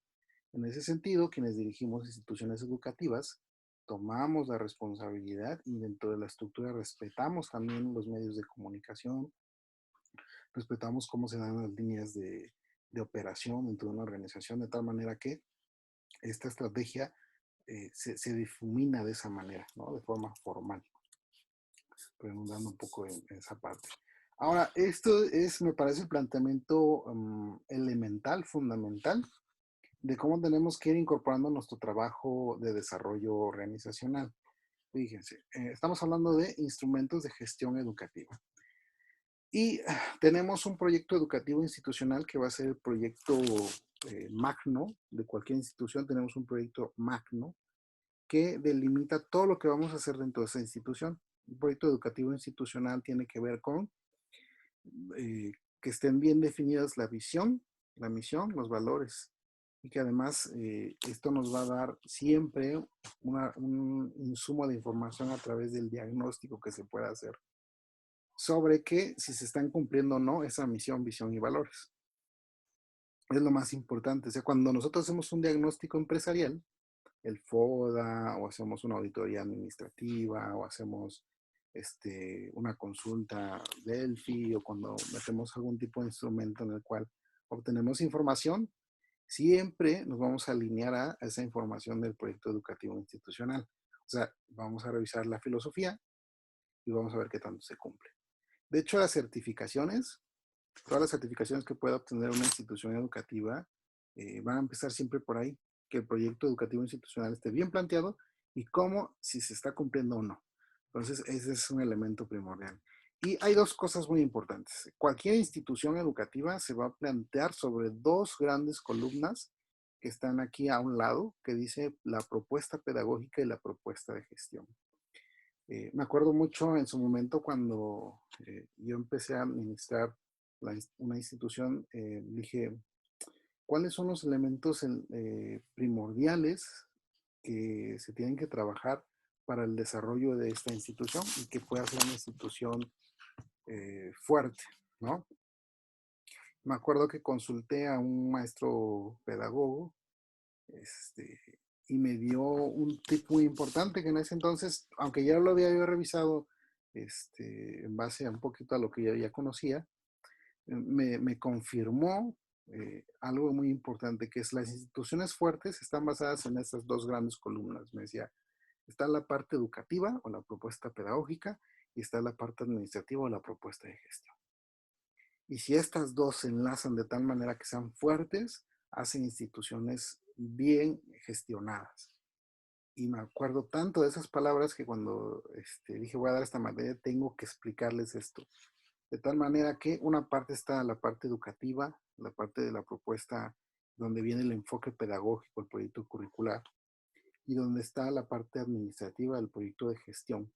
En ese sentido, quienes dirigimos instituciones educativas, tomamos la responsabilidad y dentro de la estructura respetamos también los medios de comunicación, respetamos cómo se dan las líneas de operación dentro de una organización, de tal manera que esta estrategia se difumina de esa manera, ¿no? De forma formal, redundando un poco en esa parte. Ahora, esto es, me parece, el planteamiento elemental, fundamental, de cómo tenemos que ir incorporando nuestro trabajo de desarrollo organizacional. Fíjense, estamos hablando de instrumentos de gestión educativa. Y tenemos un proyecto educativo institucional que va a ser el proyecto magno de cualquier institución. Tenemos un proyecto magno que delimita todo lo que vamos a hacer dentro de esa institución. Un proyecto educativo institucional tiene que ver con que estén bien definidas la visión, la misión, los valores. Y que además esto nos va a dar siempre un insumo de información a través del diagnóstico que se pueda hacer sobre que si se están cumpliendo o no esa misión, visión y valores. Es lo más importante. O sea, cuando nosotros hacemos un diagnóstico empresarial, el FODA, o hacemos una auditoría administrativa, o hacemos una consulta Delphi, o cuando metemos algún tipo de instrumento en el cual obtenemos información, siempre nos vamos a alinear a esa información del proyecto educativo institucional. O sea, vamos a revisar la filosofía y vamos a ver qué tanto se cumple. De hecho, las certificaciones, todas las certificaciones que pueda obtener una institución educativa, van a empezar siempre por ahí, que el proyecto educativo institucional esté bien planteado y cómo, si se está cumpliendo o no. Entonces, ese es un elemento primordial. Y hay dos cosas muy importantes. Cualquier institución educativa se va a plantear sobre dos grandes columnas que están aquí a un lado, que dice la propuesta pedagógica y la propuesta de gestión. Me acuerdo mucho en su momento cuando yo empecé a administrar una institución, dije, ¿cuáles son los elementos primordiales que se tienen que trabajar para el desarrollo de esta institución y que pueda ser una institución fuerte, ¿no? Me acuerdo que consulté a un maestro pedagogo y me dio un tip muy importante que en ese entonces, aunque ya lo había yo revisado en base a un poquito a lo que yo ya conocía, me confirmó algo muy importante, que es las instituciones fuertes están basadas en estas dos grandes columnas. Me decía, está la parte educativa o la propuesta pedagógica y está la parte administrativa o la propuesta de gestión. Y si estas dos se enlazan de tal manera que sean fuertes, hacen instituciones bien gestionadas. Y me acuerdo tanto de esas palabras que cuando dije voy a dar esta materia, tengo que explicarles esto. De tal manera que una parte está la parte educativa, la parte de la propuesta donde viene el enfoque pedagógico, el proyecto curricular, y donde está la parte administrativa del proyecto de gestión,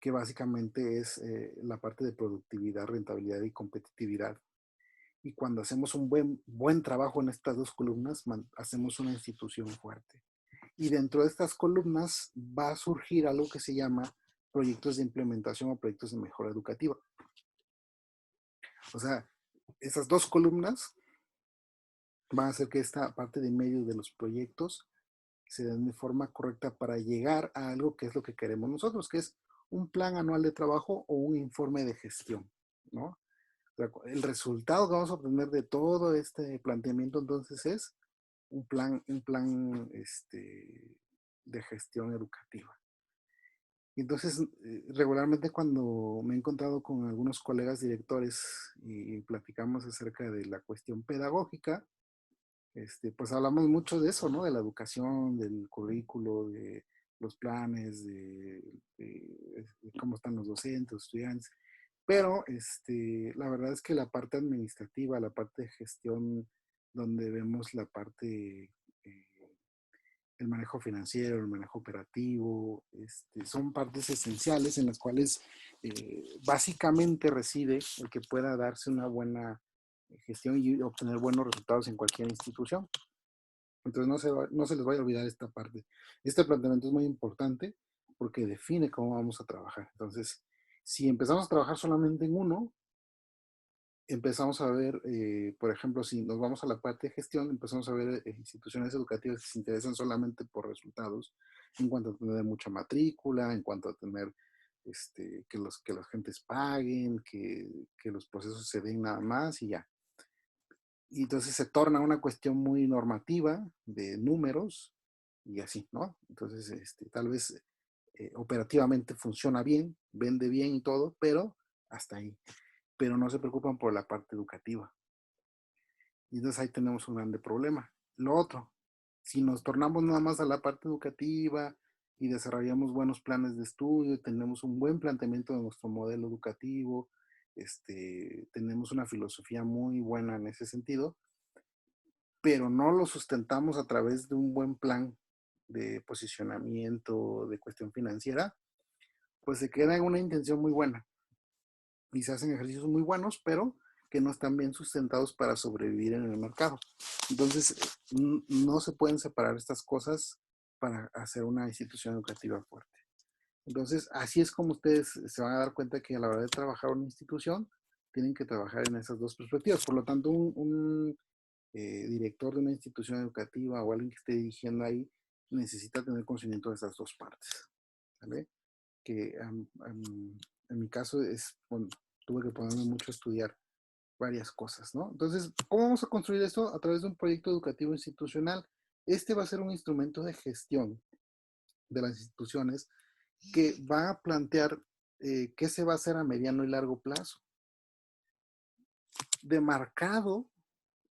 que básicamente es la parte de productividad, rentabilidad y competitividad. Y cuando hacemos un buen trabajo en estas dos columnas, hacemos una institución fuerte. Y dentro de estas columnas va a surgir algo que se llama proyectos de implementación o proyectos de mejora educativa. O sea, esas dos columnas van a hacer que esta parte de medio de los proyectos se den de forma correcta para llegar a algo que es lo que queremos nosotros, que es un plan anual de trabajo o un informe de gestión, ¿no? El resultado que vamos a obtener de todo este planteamiento entonces es un plan de gestión educativa. Entonces, regularmente cuando me he encontrado con algunos colegas directores y platicamos acerca de la cuestión pedagógica, pues hablamos mucho de eso, ¿no? De la educación, del currículo, de los planes, de cómo están los docentes, los estudiantes. Pero la verdad es que la parte administrativa, la parte de gestión, donde vemos la parte, el manejo financiero, el manejo operativo, son partes esenciales en las cuales básicamente reside el que pueda darse una buena gestión y obtener buenos resultados en cualquier institución. Entonces no se les vaya a olvidar esta parte. Este planteamiento es muy importante porque define cómo vamos a trabajar. Entonces, si empezamos a trabajar solamente en uno, empezamos a ver, por ejemplo, si nos vamos a la parte de gestión, empezamos a ver instituciones educativas que se interesan solamente por resultados, en cuanto a tener mucha matrícula, en cuanto a tener que las gentes paguen, que los procesos se den nada más y ya. Y entonces se torna una cuestión muy normativa de números y así, ¿no? Entonces, tal vez operativamente funciona bien, vende bien y todo, pero hasta ahí. Pero no se preocupan por la parte educativa. Y entonces ahí tenemos un grande problema. Lo otro, si nos tornamos nada más a la parte educativa y desarrollamos buenos planes de estudio, tenemos un buen planteamiento de nuestro modelo educativo, tenemos una filosofía muy buena en ese sentido, pero no lo sustentamos a través de un buen plan de posicionamiento, de cuestión financiera, pues se queda en una intención muy buena y se hacen ejercicios muy buenos, pero que no están bien sustentados para sobrevivir en el mercado. Entonces, no se pueden separar estas cosas para hacer una institución educativa fuerte. Entonces, así es como ustedes se van a dar cuenta que a la hora de trabajar una institución, tienen que trabajar en esas dos perspectivas. Por lo tanto, un director de una institución educativa o alguien que esté dirigiendo ahí necesita tener conocimiento de esas dos partes. ¿Vale? Que en mi caso bueno, tuve que ponerme mucho a estudiar varias cosas, ¿no? Entonces, ¿cómo vamos a construir esto? A través de un proyecto educativo institucional. Este va a ser un instrumento de gestión de las instituciones que va a plantear qué se va a hacer a mediano y largo plazo. Demarcado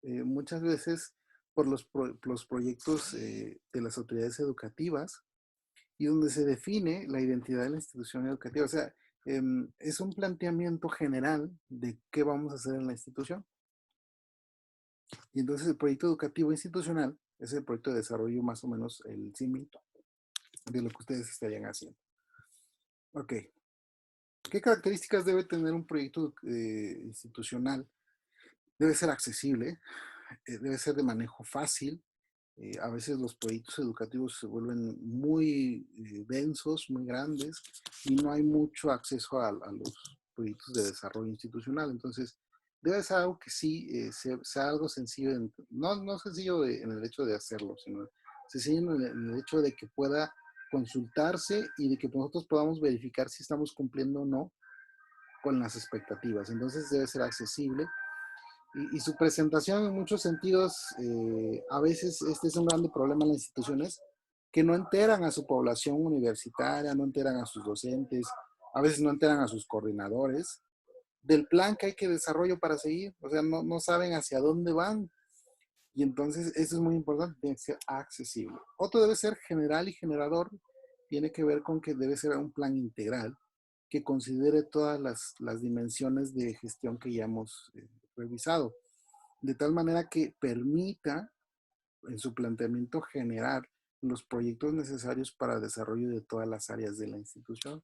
muchas veces por los proyectos de las autoridades educativas y donde se define la identidad de la institución educativa. O sea, es un planteamiento general de qué vamos a hacer en la institución. Y entonces el proyecto educativo institucional es el proyecto de desarrollo más o menos el símil de lo que ustedes estarían haciendo. Ok. ¿Qué características debe tener un proyecto institucional? Debe ser accesible, debe ser de manejo fácil. A veces los proyectos educativos se vuelven muy densos, muy grandes, y no hay mucho acceso a los proyectos de desarrollo institucional. Entonces, debe ser algo que sí sea algo sencillo, no sencillo en el hecho de hacerlo, sino sencillo en el hecho de que pueda consultarse y de que nosotros podamos verificar si estamos cumpliendo o no con las expectativas. Entonces, debe ser accesible. Y su presentación en muchos sentidos, a veces este es un grande problema en las instituciones, que no enteran a su población universitaria, no enteran a sus docentes, a veces no enteran a sus coordinadores del plan que hay que desarrollo para seguir, o sea, no saben hacia dónde van. Y entonces eso es muy importante, tiene que ser accesible. Otro debe ser general y generador, tiene que ver con que debe ser un plan integral que considere todas las dimensiones de gestión que ya hemos revisado, de tal manera que permita en su planteamiento generar los proyectos necesarios para el desarrollo de todas las áreas de la institución.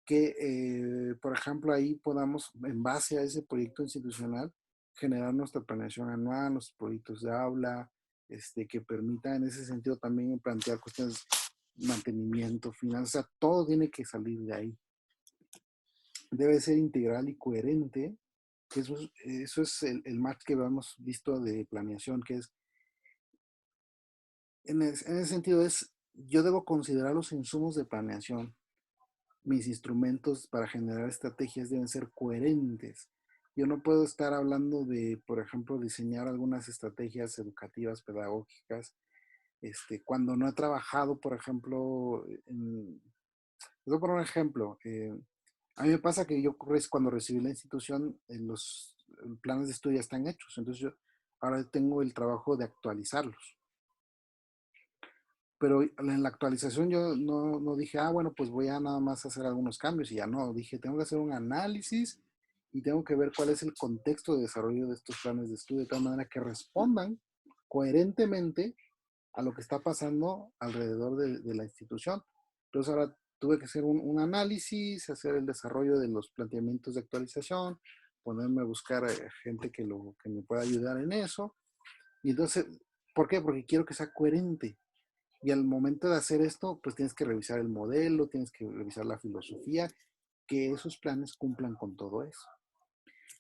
Que, por ejemplo, ahí podamos, en base a ese proyecto institucional, generar nuestra planeación anual, nuestros proyectos de aula, que permita en ese sentido también plantear cuestiones de mantenimiento, finanzas, todo tiene que salir de ahí. Debe ser integral y coherente, que eso es el match que hemos visto de planeación, que es, en ese sentido yo debo considerar los insumos de planeación. Mis instrumentos para generar estrategias deben ser coherentes. Yo no puedo estar hablando de, por ejemplo, diseñar algunas estrategias educativas, pedagógicas, cuando no he trabajado, por ejemplo, les voy a poner un ejemplo. A mí me pasa que yo cuando recibí la institución, los planes de estudio ya están hechos, entonces yo ahora tengo el trabajo de actualizarlos. Pero en la actualización yo no dije, bueno, pues voy a nada más hacer algunos cambios y ya no, dije, tengo que hacer un análisis y tengo que ver cuál es el contexto de desarrollo de estos planes de estudio de tal manera que respondan coherentemente a lo que está pasando alrededor de la institución. Entonces ahora tuve que hacer un análisis, hacer el desarrollo de los planteamientos de actualización, ponerme a buscar gente que me pueda ayudar en eso. Y entonces, ¿por qué? Porque quiero que sea coherente. Y al momento de hacer esto, pues tienes que revisar el modelo, tienes que revisar la filosofía, que esos planes cumplan con todo eso.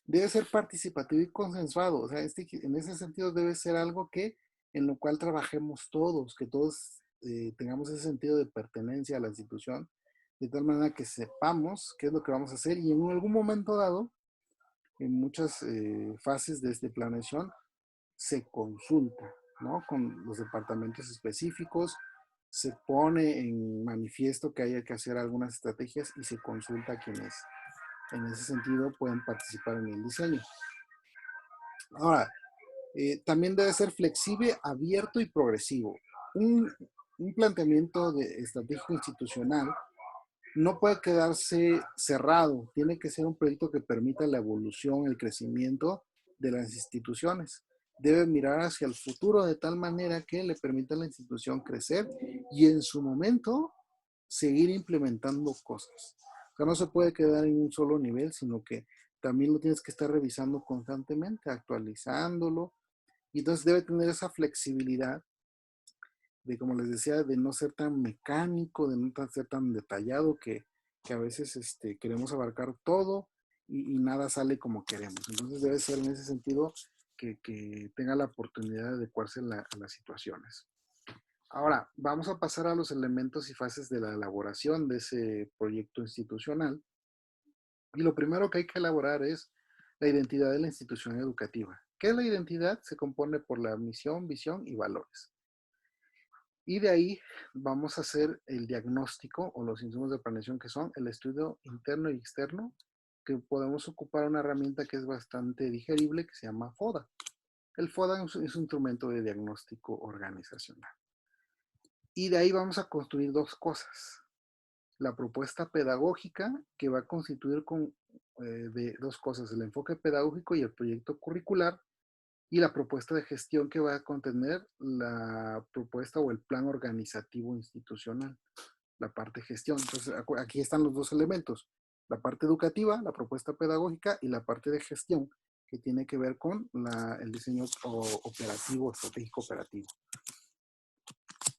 Debe ser participativo y consensuado, o sea, en ese sentido debe ser algo en lo cual trabajemos todos, que todos tengamos ese sentido de pertenencia a la institución, de tal manera que sepamos qué es lo que vamos a hacer y en algún momento dado, en muchas fases de esta planeación, se consulta, ¿no? Con los departamentos específicos, se pone en manifiesto que haya que hacer algunas estrategias y se consulta a quienes en ese sentido pueden participar en el diseño. Ahora, también debe ser flexible, abierto y progresivo. Un planteamiento estratégico institucional no puede quedarse cerrado, tiene que ser un proyecto que permita la evolución, el crecimiento de las instituciones. Debe mirar hacia el futuro de tal manera que le permita a la institución crecer y en su momento seguir implementando cosas. O sea, no se puede quedar en un solo nivel, sino que también lo tienes que estar revisando constantemente, actualizándolo. Y entonces debe tener esa flexibilidad de, como les decía, de no ser tan mecánico, de no ser tan detallado que a veces queremos abarcar todo y nada sale como queremos. Entonces debe ser en ese sentido que tenga la oportunidad de adecuarse a las situaciones. Ahora, vamos a pasar a los elementos y fases de la elaboración de ese proyecto institucional. Y lo primero que hay que elaborar es la identidad de la institución educativa. ¿Qué es la identidad? Se compone por la misión, visión y valores. Y de ahí vamos a hacer el diagnóstico o los insumos de planeación que son el estudio interno y externo, que podemos ocupar una herramienta que es bastante digerible que se llama FODA. El FODA es un instrumento de diagnóstico organizacional. Y de ahí vamos a construir dos cosas. La propuesta pedagógica, que va a constituir de dos cosas, el enfoque pedagógico y el proyecto curricular, y la propuesta de gestión, que va a contener la propuesta o el plan organizativo institucional, la parte gestión. Entonces, aquí están los dos elementos, la parte educativa, la propuesta pedagógica, y la parte de gestión, que tiene que ver con el diseño operativo, estratégico operativo.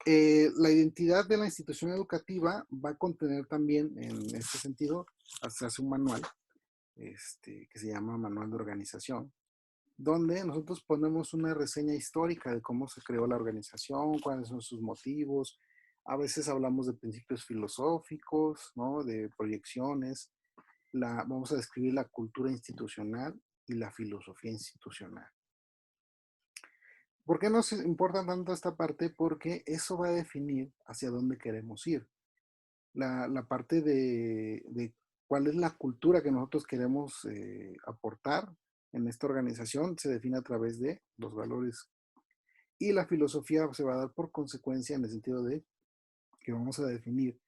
La identidad de la institución educativa va a contener también, en este sentido, se hace un manual que se llama Manual de Organización, donde nosotros ponemos una reseña histórica de cómo se creó la organización, cuáles son sus motivos. A veces hablamos de principios filosóficos, ¿no? De proyecciones. Vamos a describir la cultura institucional y la filosofía institucional. ¿Por qué nos importa tanto esta parte? Porque eso va a definir hacia dónde queremos ir. La parte de cuál es la cultura que nosotros queremos aportar en esta organización se define a través de los valores. Y la filosofía se va a dar por consecuencia en el sentido de que vamos a definir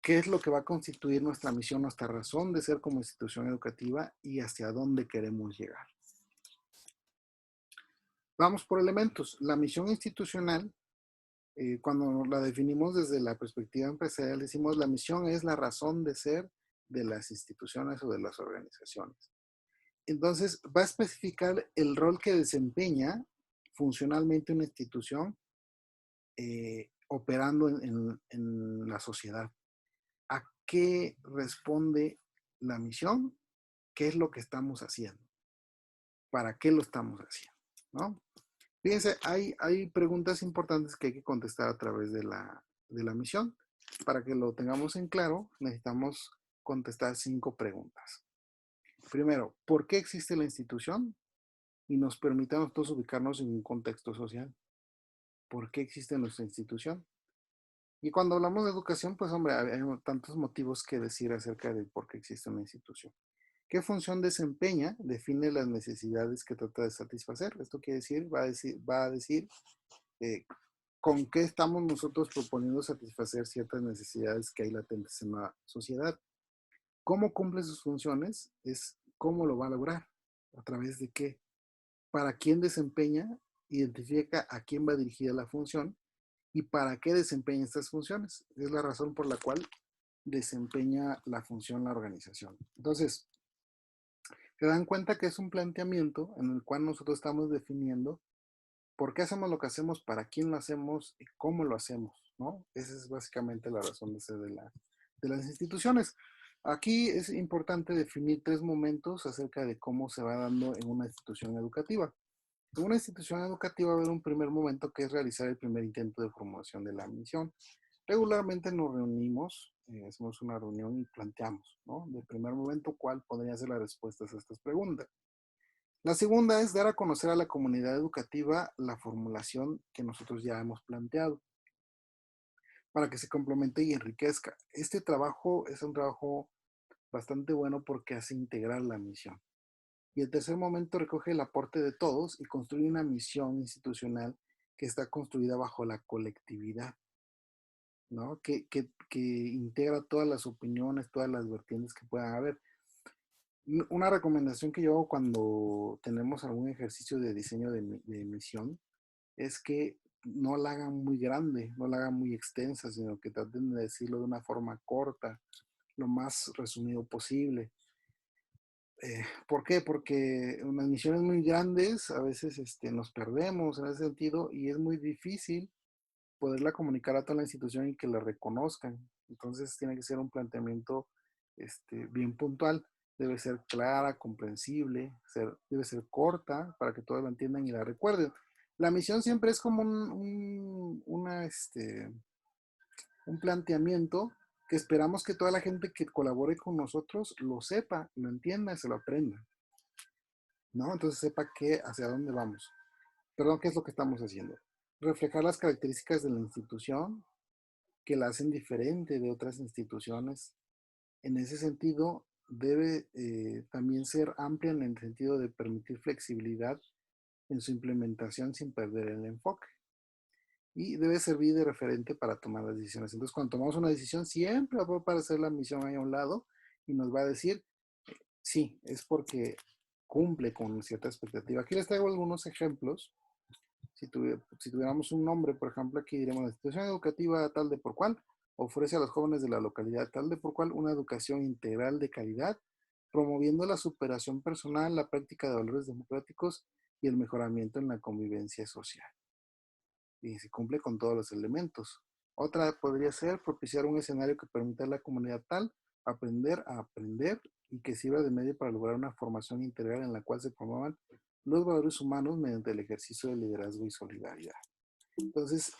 qué es lo que va a constituir nuestra misión, nuestra razón de ser como institución educativa y hacia dónde queremos llegar. Vamos por elementos. La misión institucional, cuando la definimos desde la perspectiva empresarial, decimos la misión es la razón de ser de las instituciones o de las organizaciones. Entonces, va a especificar el rol que desempeña funcionalmente una institución operando en la sociedad. ¿A qué responde la misión? ¿Qué es lo que estamos haciendo? ¿Para qué lo estamos haciendo? ¿No? Fíjense, hay preguntas importantes que hay que contestar a través de la misión. Para que lo tengamos en claro, necesitamos contestar 5 preguntas. Primero, ¿por qué existe la institución? Y nos permite a nosotros ubicarnos en un contexto social. ¿Por qué existe nuestra institución? Y cuando hablamos de educación, pues hombre, hay tantos motivos que decir acerca de por qué existe una institución. ¿Qué función desempeña? Define las necesidades que trata de satisfacer. Esto quiere decir, va a decir con qué estamos nosotros proponiendo satisfacer ciertas necesidades que hay latentes en la sociedad. ¿Cómo cumple sus funciones? Es cómo lo va a lograr. ¿A través de qué? ¿Para quién desempeña? Identifica a quién va dirigida la función y para qué desempeña estas funciones. Es la razón por la cual desempeña la función la organización. Entonces, se dan cuenta que es un planteamiento en el cual nosotros estamos definiendo por qué hacemos lo que hacemos, para quién lo hacemos y cómo lo hacemos, ¿no? Esa es básicamente la razón de ser de las instituciones. Aquí es importante definir 3 momentos acerca de cómo se va dando en una institución educativa. En una institución educativa va a haber un primer momento que es realizar el primer intento de formulación de la misión. Regularmente nos reunimos, hacemos una reunión y planteamos, ¿no? De primer momento, ¿cuál podría ser la respuesta a estas preguntas? La segunda es dar a conocer a la comunidad educativa la formulación que nosotros ya hemos planteado para que se complemente y enriquezca. Este trabajo es un trabajo bastante bueno porque hace integrar la misión. Y el tercer momento recoge el aporte de todos y construye una misión institucional que está construida bajo la colectividad, ¿no? Que integra todas las opiniones, todas las vertientes que puedan haber. Una recomendación que yo hago cuando tenemos algún ejercicio de diseño de misión es que no la hagan muy grande, no la hagan muy extensa, sino que traten de decirlo de una forma corta, lo más resumido posible. ¿Por qué? Porque unas misiones muy grandes a veces nos perdemos en ese sentido y es muy difícil poderla comunicar a toda la institución y que la reconozcan. Entonces tiene que ser un planteamiento bien puntual. Debe ser clara, comprensible, debe ser corta para que todos la entiendan y la recuerden. La misión siempre es como un planteamiento que esperamos que toda la gente que colabore con nosotros lo sepa, lo entienda, se lo aprenda, ¿no? Entonces sepa hacia dónde vamos. Perdón, ¿qué es lo que estamos haciendo? Reflejar las características de la institución que la hacen diferente de otras instituciones. En ese sentido, debe también ser amplia en el sentido de permitir flexibilidad en su implementación sin perder el enfoque. Y debe servir de referente para tomar las decisiones. Entonces, cuando tomamos una decisión, siempre va a aparecer la misión ahí a un lado y nos va a decir, sí, es porque cumple con cierta expectativa. Aquí les traigo algunos ejemplos. Si tuviéramos un nombre, por ejemplo, aquí diremos la institución educativa tal de por cual ofrece a los jóvenes de la localidad tal de por cual una educación integral de calidad, promoviendo la superación personal, la práctica de valores democráticos y el mejoramiento en la convivencia social. Y se cumple con todos los elementos. Otra podría ser propiciar un escenario que permita a la comunidad tal aprender a aprender y que sirva de medio para lograr una formación integral en la cual se promuevan los valores humanos mediante el ejercicio de liderazgo y solidaridad. Entonces,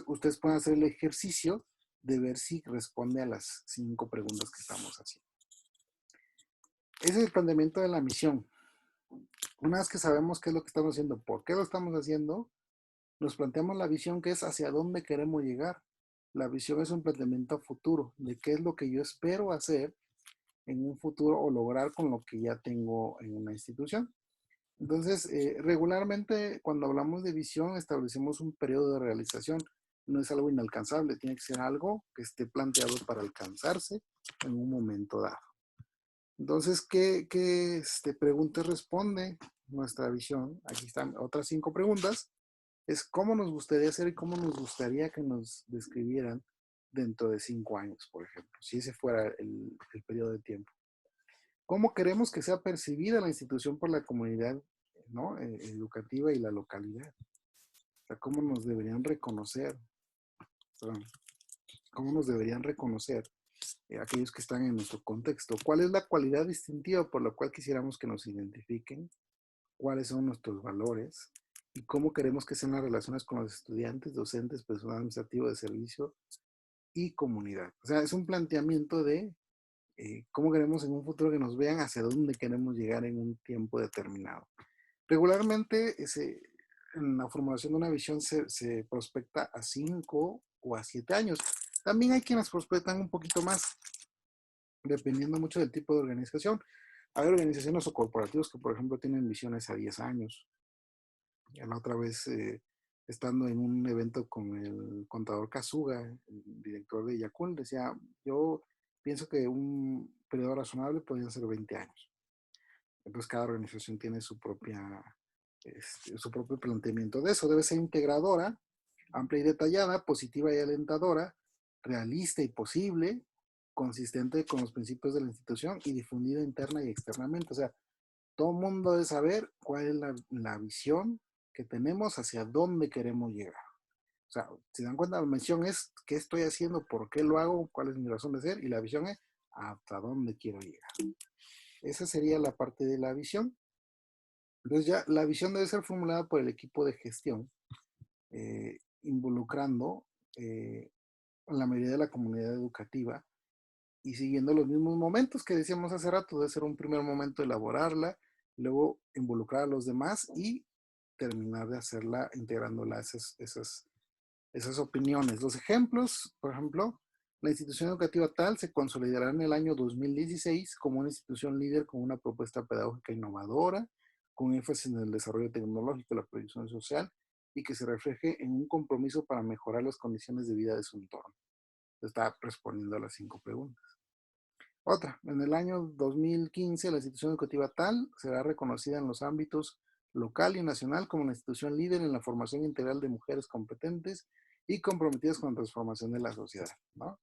ustedes pueden hacer el ejercicio de ver si responde a las 5 preguntas que estamos haciendo. Ese es el planteamiento de la misión. Una vez que sabemos qué es lo que estamos haciendo, por qué lo estamos haciendo, nos planteamos la visión, que es hacia dónde queremos llegar. La visión es un planteamiento a futuro de qué es lo que yo espero hacer en un futuro o lograr con lo que ya tengo en una institución. Entonces, regularmente cuando hablamos de visión establecemos un periodo de realización. No es algo inalcanzable, tiene que ser algo que esté planteado para alcanzarse en un momento dado. Entonces, ¿qué preguntas responde nuestra visión? Aquí están otras 5 preguntas. Es cómo nos gustaría ser y cómo nos gustaría que nos describieran dentro de 5 años, por ejemplo, si ese fuera el periodo de tiempo. ¿Cómo queremos que sea percibida la institución por la comunidad, ¿no? Educativa y la localidad? O sea, ¿cómo nos deberían reconocer? Perdón, ¿cómo nos deberían reconocer aquellos que están en nuestro contexto? ¿Cuál es la cualidad distintiva por la cual quisiéramos que nos identifiquen? ¿Cuáles son nuestros valores? ¿Y cómo queremos que sean las relaciones con los estudiantes, docentes, personal administrativo de servicio y comunidad? O sea, es un planteamiento de cómo queremos en un futuro que nos vean, hacia dónde queremos llegar en un tiempo determinado. Regularmente, en la formulación de una visión se prospecta a 5 o a 7 años. También hay quienes prospectan un poquito más, dependiendo mucho del tipo de organización. Hay organizaciones o corporativos que, por ejemplo, tienen visiones a 10 años. Ya la otra vez, estando en un evento con el contador Kazuga, el director de Yakul, decía, yo pienso que un periodo razonable podría ser 20 años. Entonces cada organización tiene su propio planteamiento de eso. Debe ser integradora, amplia y detallada, positiva y alentadora, realista y posible, consistente con los principios de la institución y difundida interna y externamente. O sea, todo el mundo debe saber cuál es la visión que tenemos, hacia dónde queremos llegar. O sea, si dan cuenta, la misión es qué estoy haciendo, por qué lo hago, cuál es mi razón de ser, y la visión es hasta dónde quiero llegar. Esa sería la parte de la visión. Entonces ya la visión debe ser formulada por el equipo de gestión, involucrando la mayoría de la comunidad educativa y siguiendo los mismos momentos que decíamos hace rato, debe ser un primer momento elaborarla, luego involucrar a los demás y terminar de hacerla integrándola a esas opiniones. Los ejemplos, por ejemplo, la institución educativa tal se consolidará en el año 2016 como una institución líder con una propuesta pedagógica innovadora, con énfasis en el desarrollo tecnológico y la proyección social, y que se refleje en un compromiso para mejorar las condiciones de vida de su entorno. Está respondiendo a las 5 preguntas. Otra, en el año 2015 la institución educativa tal será reconocida en los ámbitos local y nacional como una institución líder en la formación integral de mujeres competentes y comprometidas con la transformación de la sociedad, ¿no?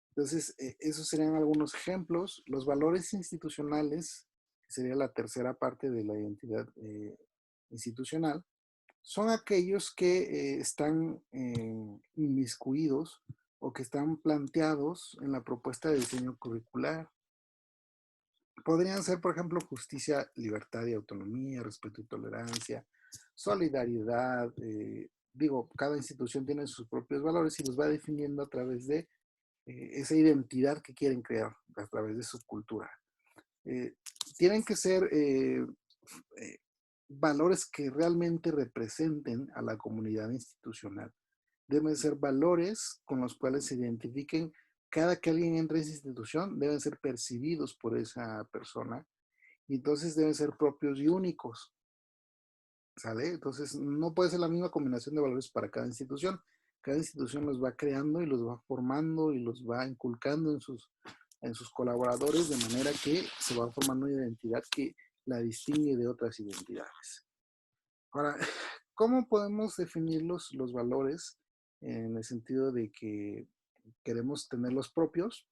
Entonces, esos serían algunos ejemplos. Los valores institucionales, que sería la tercera parte de la identidad institucional, son aquellos que están inmiscuidos o que están planteados en la propuesta de diseño curricular. Podrían ser, por ejemplo, justicia, libertad y autonomía, respeto y tolerancia, solidaridad. Cada institución tiene sus propios valores y los va definiendo a través de esa identidad que quieren crear, a través de su cultura. Tienen que ser valores que realmente representen a la comunidad institucional. Deben ser valores con los cuales se identifiquen cada que alguien entre a esa institución, deben ser percibidos por esa persona y entonces deben ser propios y únicos. ¿Sale? Entonces no puede ser la misma combinación de valores para cada institución. Cada institución los va creando y los va formando y los va inculcando en sus colaboradores de manera que se va formando una identidad que la distingue de otras identidades. Ahora, ¿cómo podemos definir los valores en el sentido de que queremos tener los propios?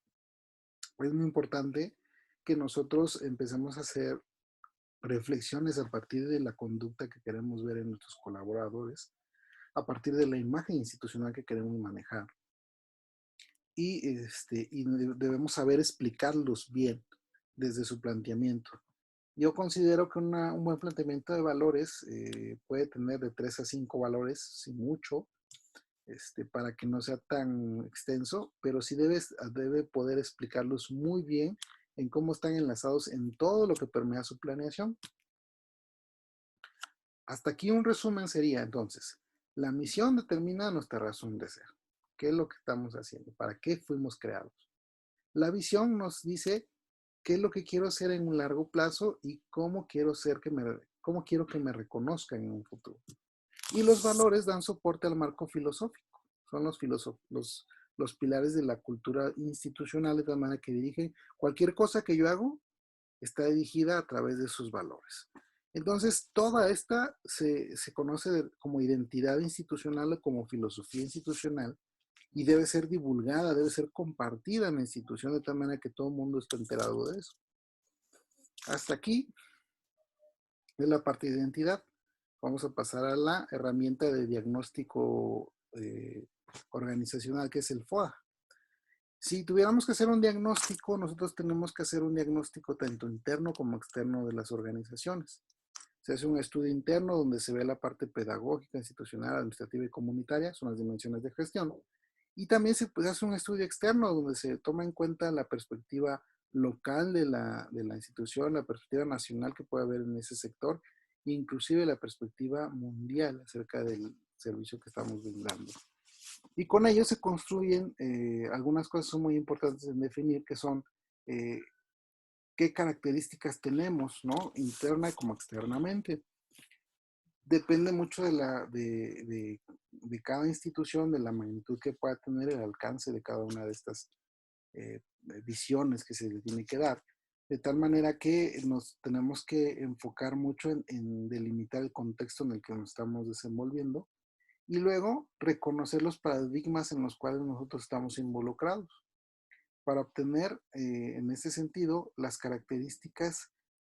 Es muy importante que nosotros empecemos a hacer reflexiones a partir de la conducta que queremos ver en nuestros colaboradores, a partir de la imagen institucional que queremos manejar. Y debemos saber explicarlos bien desde su planteamiento. Yo considero que un buen planteamiento de valores puede tener de 3 a 5 valores, sin mucho, para que no sea tan extenso, pero sí debe poder explicarlos muy bien en cómo están enlazados en todo lo que permea su planeación. Hasta aquí un resumen sería entonces, la misión determina nuestra razón de ser. ¿Qué es lo que estamos haciendo? ¿Para qué fuimos creados? La visión nos dice qué es lo que quiero hacer en un largo plazo y cómo quiero que me reconozcan en un futuro. Y los valores dan soporte al marco filosófico. Son los pilares de la cultura institucional, de tal manera que dirigen cualquier cosa que yo hago, está dirigida a través de sus valores. Entonces, toda esta se conoce como identidad institucional o como filosofía institucional y debe ser divulgada, debe ser compartida en la institución de tal manera que todo el mundo esté enterado de eso. Hasta aquí es la parte de identidad. Vamos a pasar a la herramienta de diagnóstico organizacional, que es el FODA. Si tuviéramos que hacer un diagnóstico, nosotros tenemos que hacer un diagnóstico tanto interno como externo de las organizaciones. Se hace un estudio interno donde se ve la parte pedagógica, institucional, administrativa y comunitaria, son las dimensiones de gestión. Y también se hace un estudio externo donde se toma en cuenta la perspectiva local de la institución, la perspectiva nacional que puede haber en ese sector, e inclusive la perspectiva mundial acerca del servicio que estamos brindando. Y con ello se construyen algunas cosas muy importantes en definir, que son qué características tenemos, ¿no? Interna como externamente. Depende mucho de cada institución, de la magnitud que pueda tener, el alcance de cada una de estas visiones que se le tiene que dar, de tal manera que nos tenemos que enfocar mucho en delimitar el contexto en el que nos estamos desenvolviendo y luego reconocer los paradigmas en los cuales nosotros estamos involucrados para obtener en ese sentido las características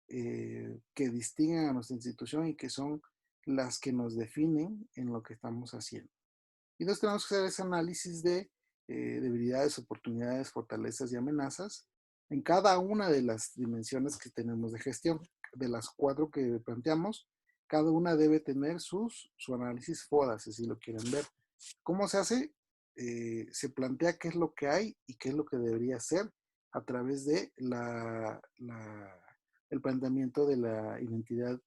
que distinguen a nuestra institución y que son las que nos definen en lo que estamos haciendo. Y entonces tenemos que hacer ese análisis de debilidades, oportunidades, fortalezas y amenazas en cada una de las dimensiones que tenemos de gestión. De las 4 que planteamos, cada una debe tener su análisis FODA, si lo quieren ver. ¿Cómo se hace? se plantea qué es lo que hay y qué es lo que debería ser a través de el planteamiento de la identidad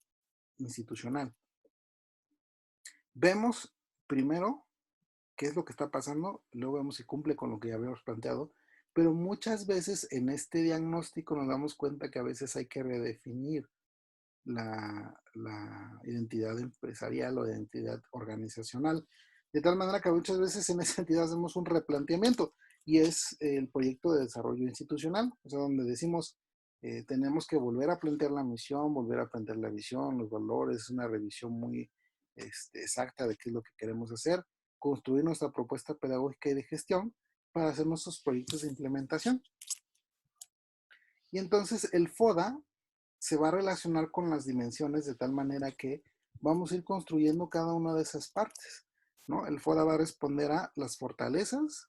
institucional. Vemos primero qué es lo que está pasando, luego vemos si cumple con lo que ya habíamos planteado, pero muchas veces en este diagnóstico nos damos cuenta que a veces hay que redefinir la identidad empresarial o identidad organizacional, de tal manera que muchas veces en esa entidad hacemos un replanteamiento y es el proyecto de desarrollo institucional, o sea, donde decimos, tenemos que volver a plantear la misión, volver a plantear la visión, los valores, una revisión muy exacta de qué es lo que queremos hacer, construir nuestra propuesta pedagógica y de gestión para hacer nuestros proyectos de implementación. Y entonces el FODA se va a relacionar con las dimensiones de tal manera que vamos a ir construyendo cada una de esas partes, ¿no? El FODA va a responder a las fortalezas,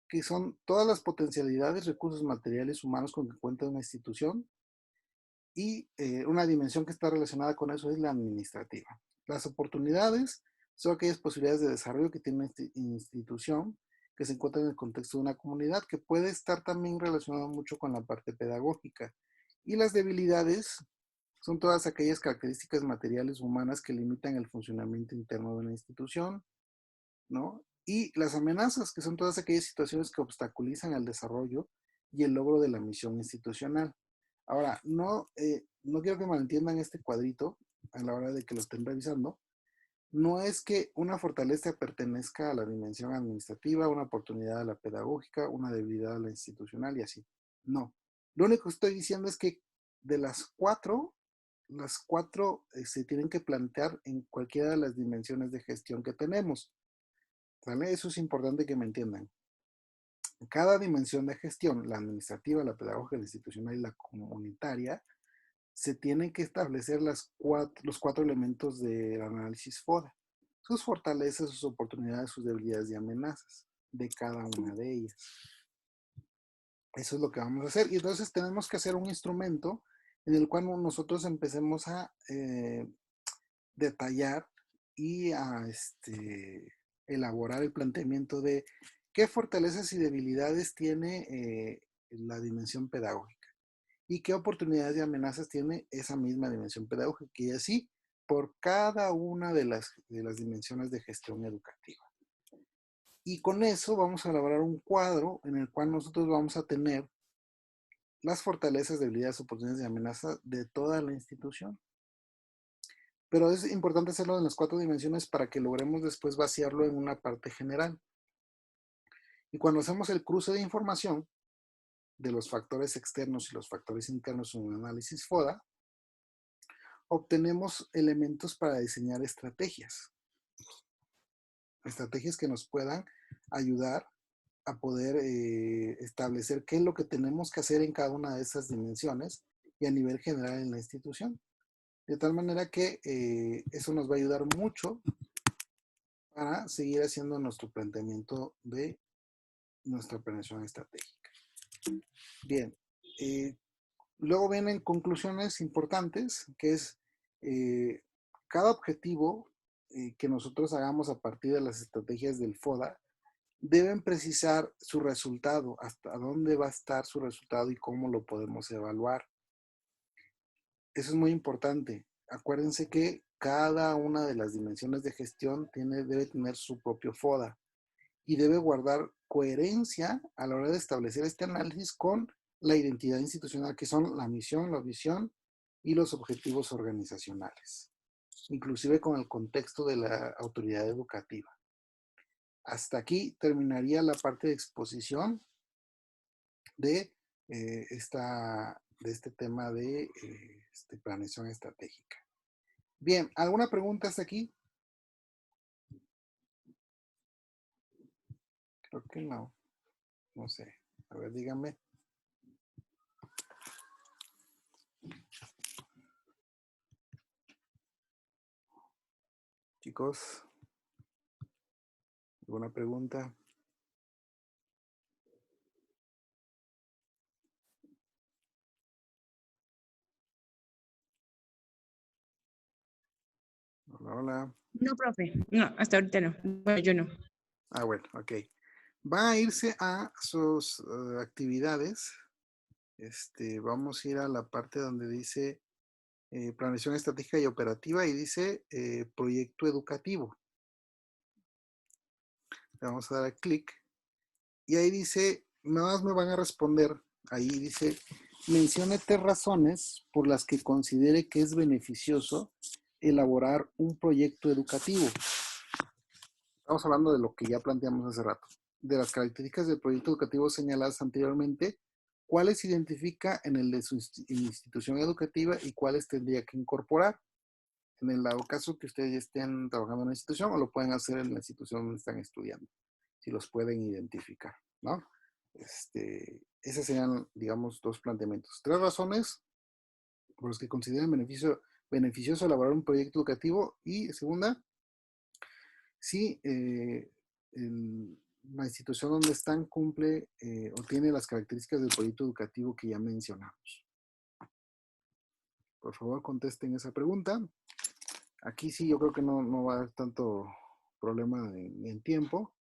que son todas las potencialidades, recursos materiales, humanos con que cuenta una institución, y una dimensión que está relacionada con eso es la administrativa. Las oportunidades son aquellas posibilidades de desarrollo que tiene una institución que se encuentra en el contexto de una comunidad, que puede estar también relacionado mucho con la parte pedagógica. Y las debilidades son todas aquellas características materiales humanas que limitan el funcionamiento interno de la institución, ¿no? Y las amenazas, que son todas aquellas situaciones que obstaculizan el desarrollo y el logro de la misión institucional. Ahora, no quiero que malentiendan este cuadrito a la hora de que lo estén revisando. No es que una fortaleza pertenezca a la dimensión administrativa, una oportunidad a la pedagógica, una debilidad a la institucional y así. No. Lo único que estoy diciendo es que de las cuatro se tienen que plantear en cualquiera de las dimensiones de gestión que tenemos. ¿Vale? Eso es importante que me entiendan. Cada dimensión de gestión, la administrativa, la pedagógica, la institucional y la comunitaria, se tienen que establecer los cuatro elementos del análisis FODA. Sus fortalezas, sus oportunidades, sus debilidades y amenazas de cada una de ellas. Eso es lo que vamos a hacer. Y entonces tenemos que hacer un instrumento en el cual nosotros empecemos a detallar y a elaborar el planteamiento de qué fortalezas y debilidades tiene la dimensión pedagógica y qué oportunidades y amenazas tiene esa misma dimensión pedagógica, y así por cada una de las dimensiones de gestión educativa. Y con eso vamos a elaborar un cuadro en el cual nosotros vamos a tener las fortalezas, debilidades, oportunidades y amenazas de toda la institución. Pero es importante hacerlo en las cuatro dimensiones para que logremos después vaciarlo en una parte general. Y cuando hacemos el cruce de información de los factores externos y los factores internos en un análisis FODA, obtenemos elementos para diseñar estrategias. Estrategias que nos puedan ayudar a poder establecer qué es lo que tenemos que hacer en cada una de esas dimensiones y a nivel general en la institución. De tal manera que eso nos va a ayudar mucho para seguir haciendo nuestro planteamiento de nuestra planeación estratégica. Bien, luego vienen conclusiones importantes, que es cada objetivo que nosotros hagamos a partir de las estrategias del FODA deben precisar su resultado, hasta dónde va a estar su resultado y cómo lo podemos evaluar. Eso es muy importante. Acuérdense que cada una de las dimensiones de gestión debe tener su propio FODA y debe guardar coherencia a la hora de establecer este análisis con la identidad institucional, que son la misión, la visión y los objetivos organizacionales, inclusive con el contexto de la autoridad educativa. Hasta aquí terminaría la parte de exposición de este tema de planeación estratégica. Bien, ¿alguna pregunta hasta aquí? Creo que no. No sé. A ver, díganme. Chicos, ¿alguna pregunta? Hola, hola. No, profe. No, hasta ahorita no. Bueno, yo no. Ah, bueno, ok. Va a irse a sus actividades. Vamos a ir a la parte donde dice planeación estratégica y operativa y dice proyecto educativo. Le vamos a dar clic y ahí dice, nada más me van a responder, ahí dice, mencione 3 razones por las que considere que es beneficioso elaborar un proyecto educativo. Estamos hablando de lo que ya planteamos hace rato. De las características del proyecto educativo señaladas anteriormente, cuáles identifica en el de su institución educativa y cuáles tendría que incorporar. En el dado caso que ustedes ya estén trabajando en una institución o lo pueden hacer en la institución donde están estudiando, si los pueden identificar, ¿no? Esos serían, digamos, 2 planteamientos. 3 razones por las que consideren beneficioso elaborar un proyecto educativo y segunda, si la institución donde están cumple o tiene las características del proyecto educativo que ya mencionamos. Por favor, contesten esa pregunta. Aquí sí, yo creo que no va a haber tanto problema en tiempo.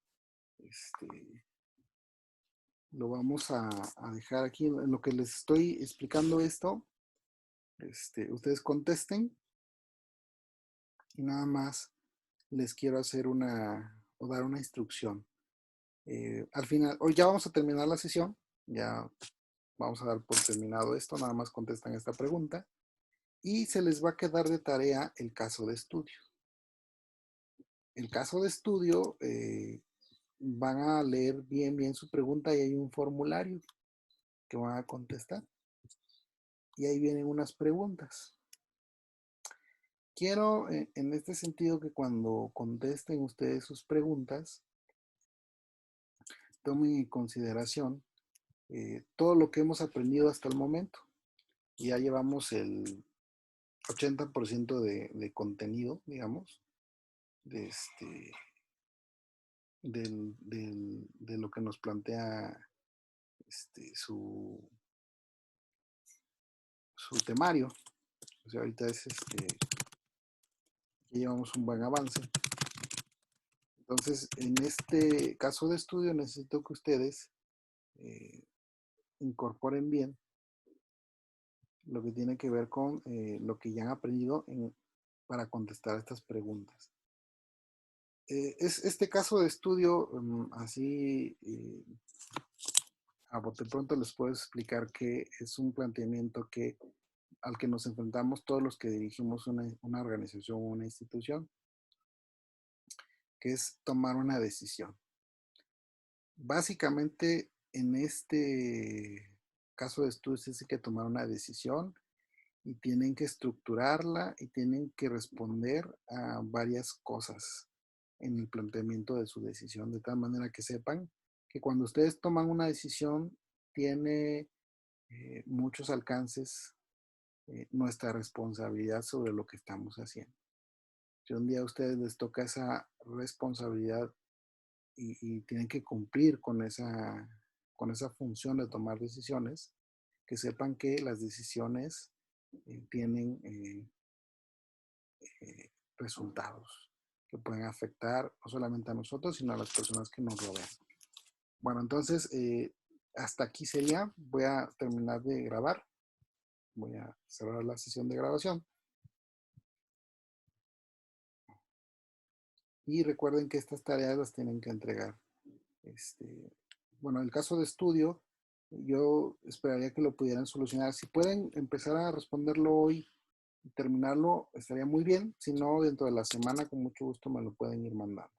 Lo vamos a dejar aquí en lo que les estoy explicando esto. Ustedes contesten. Y nada más les quiero hacer dar una instrucción. Al final, hoy ya vamos a terminar la sesión. Ya vamos a dar por terminado esto. Nada más contestan esta pregunta. Y se les va a quedar de tarea el caso de estudio. El caso de estudio, van a leer bien su pregunta y hay un formulario que van a contestar. Y ahí vienen unas preguntas. Quiero, en este sentido, que cuando contesten ustedes sus preguntas, tomen en consideración todo lo que hemos aprendido hasta el momento. Ya llevamos el 80% de contenido, digamos, de lo que nos plantea su temario. O sea, ahorita es ya llevamos un buen avance. Entonces, en este caso de estudio necesito que ustedes incorporen bien lo que tiene que ver con lo que ya han aprendido para contestar estas preguntas. Este caso de estudio, así a bote pronto les puedo explicar que es un planteamiento al que nos enfrentamos todos los que dirigimos una organización o una institución, que es tomar una decisión. Básicamente, en este caso de estudio, es que tomar una decisión y tienen que estructurarla y tienen que responder a varias cosas en el planteamiento de su decisión, de tal manera que sepan que cuando ustedes toman una decisión, tiene muchos alcances nuestra responsabilidad sobre lo que estamos haciendo. Si un día a ustedes les toca esa responsabilidad y tienen que cumplir con esa función de tomar decisiones, que sepan que las decisiones tienen resultados que pueden afectar no solamente a nosotros, sino a las personas que nos rodean. Bueno, entonces, hasta aquí sería. Voy a terminar de grabar. Voy a cerrar la sesión de grabación. Y recuerden que estas tareas las tienen que entregar. Bueno, el caso de estudio, yo esperaría que lo pudieran solucionar. Si pueden empezar a responderlo hoy y terminarlo, estaría muy bien. Si no, dentro de la semana, con mucho gusto me lo pueden ir mandando.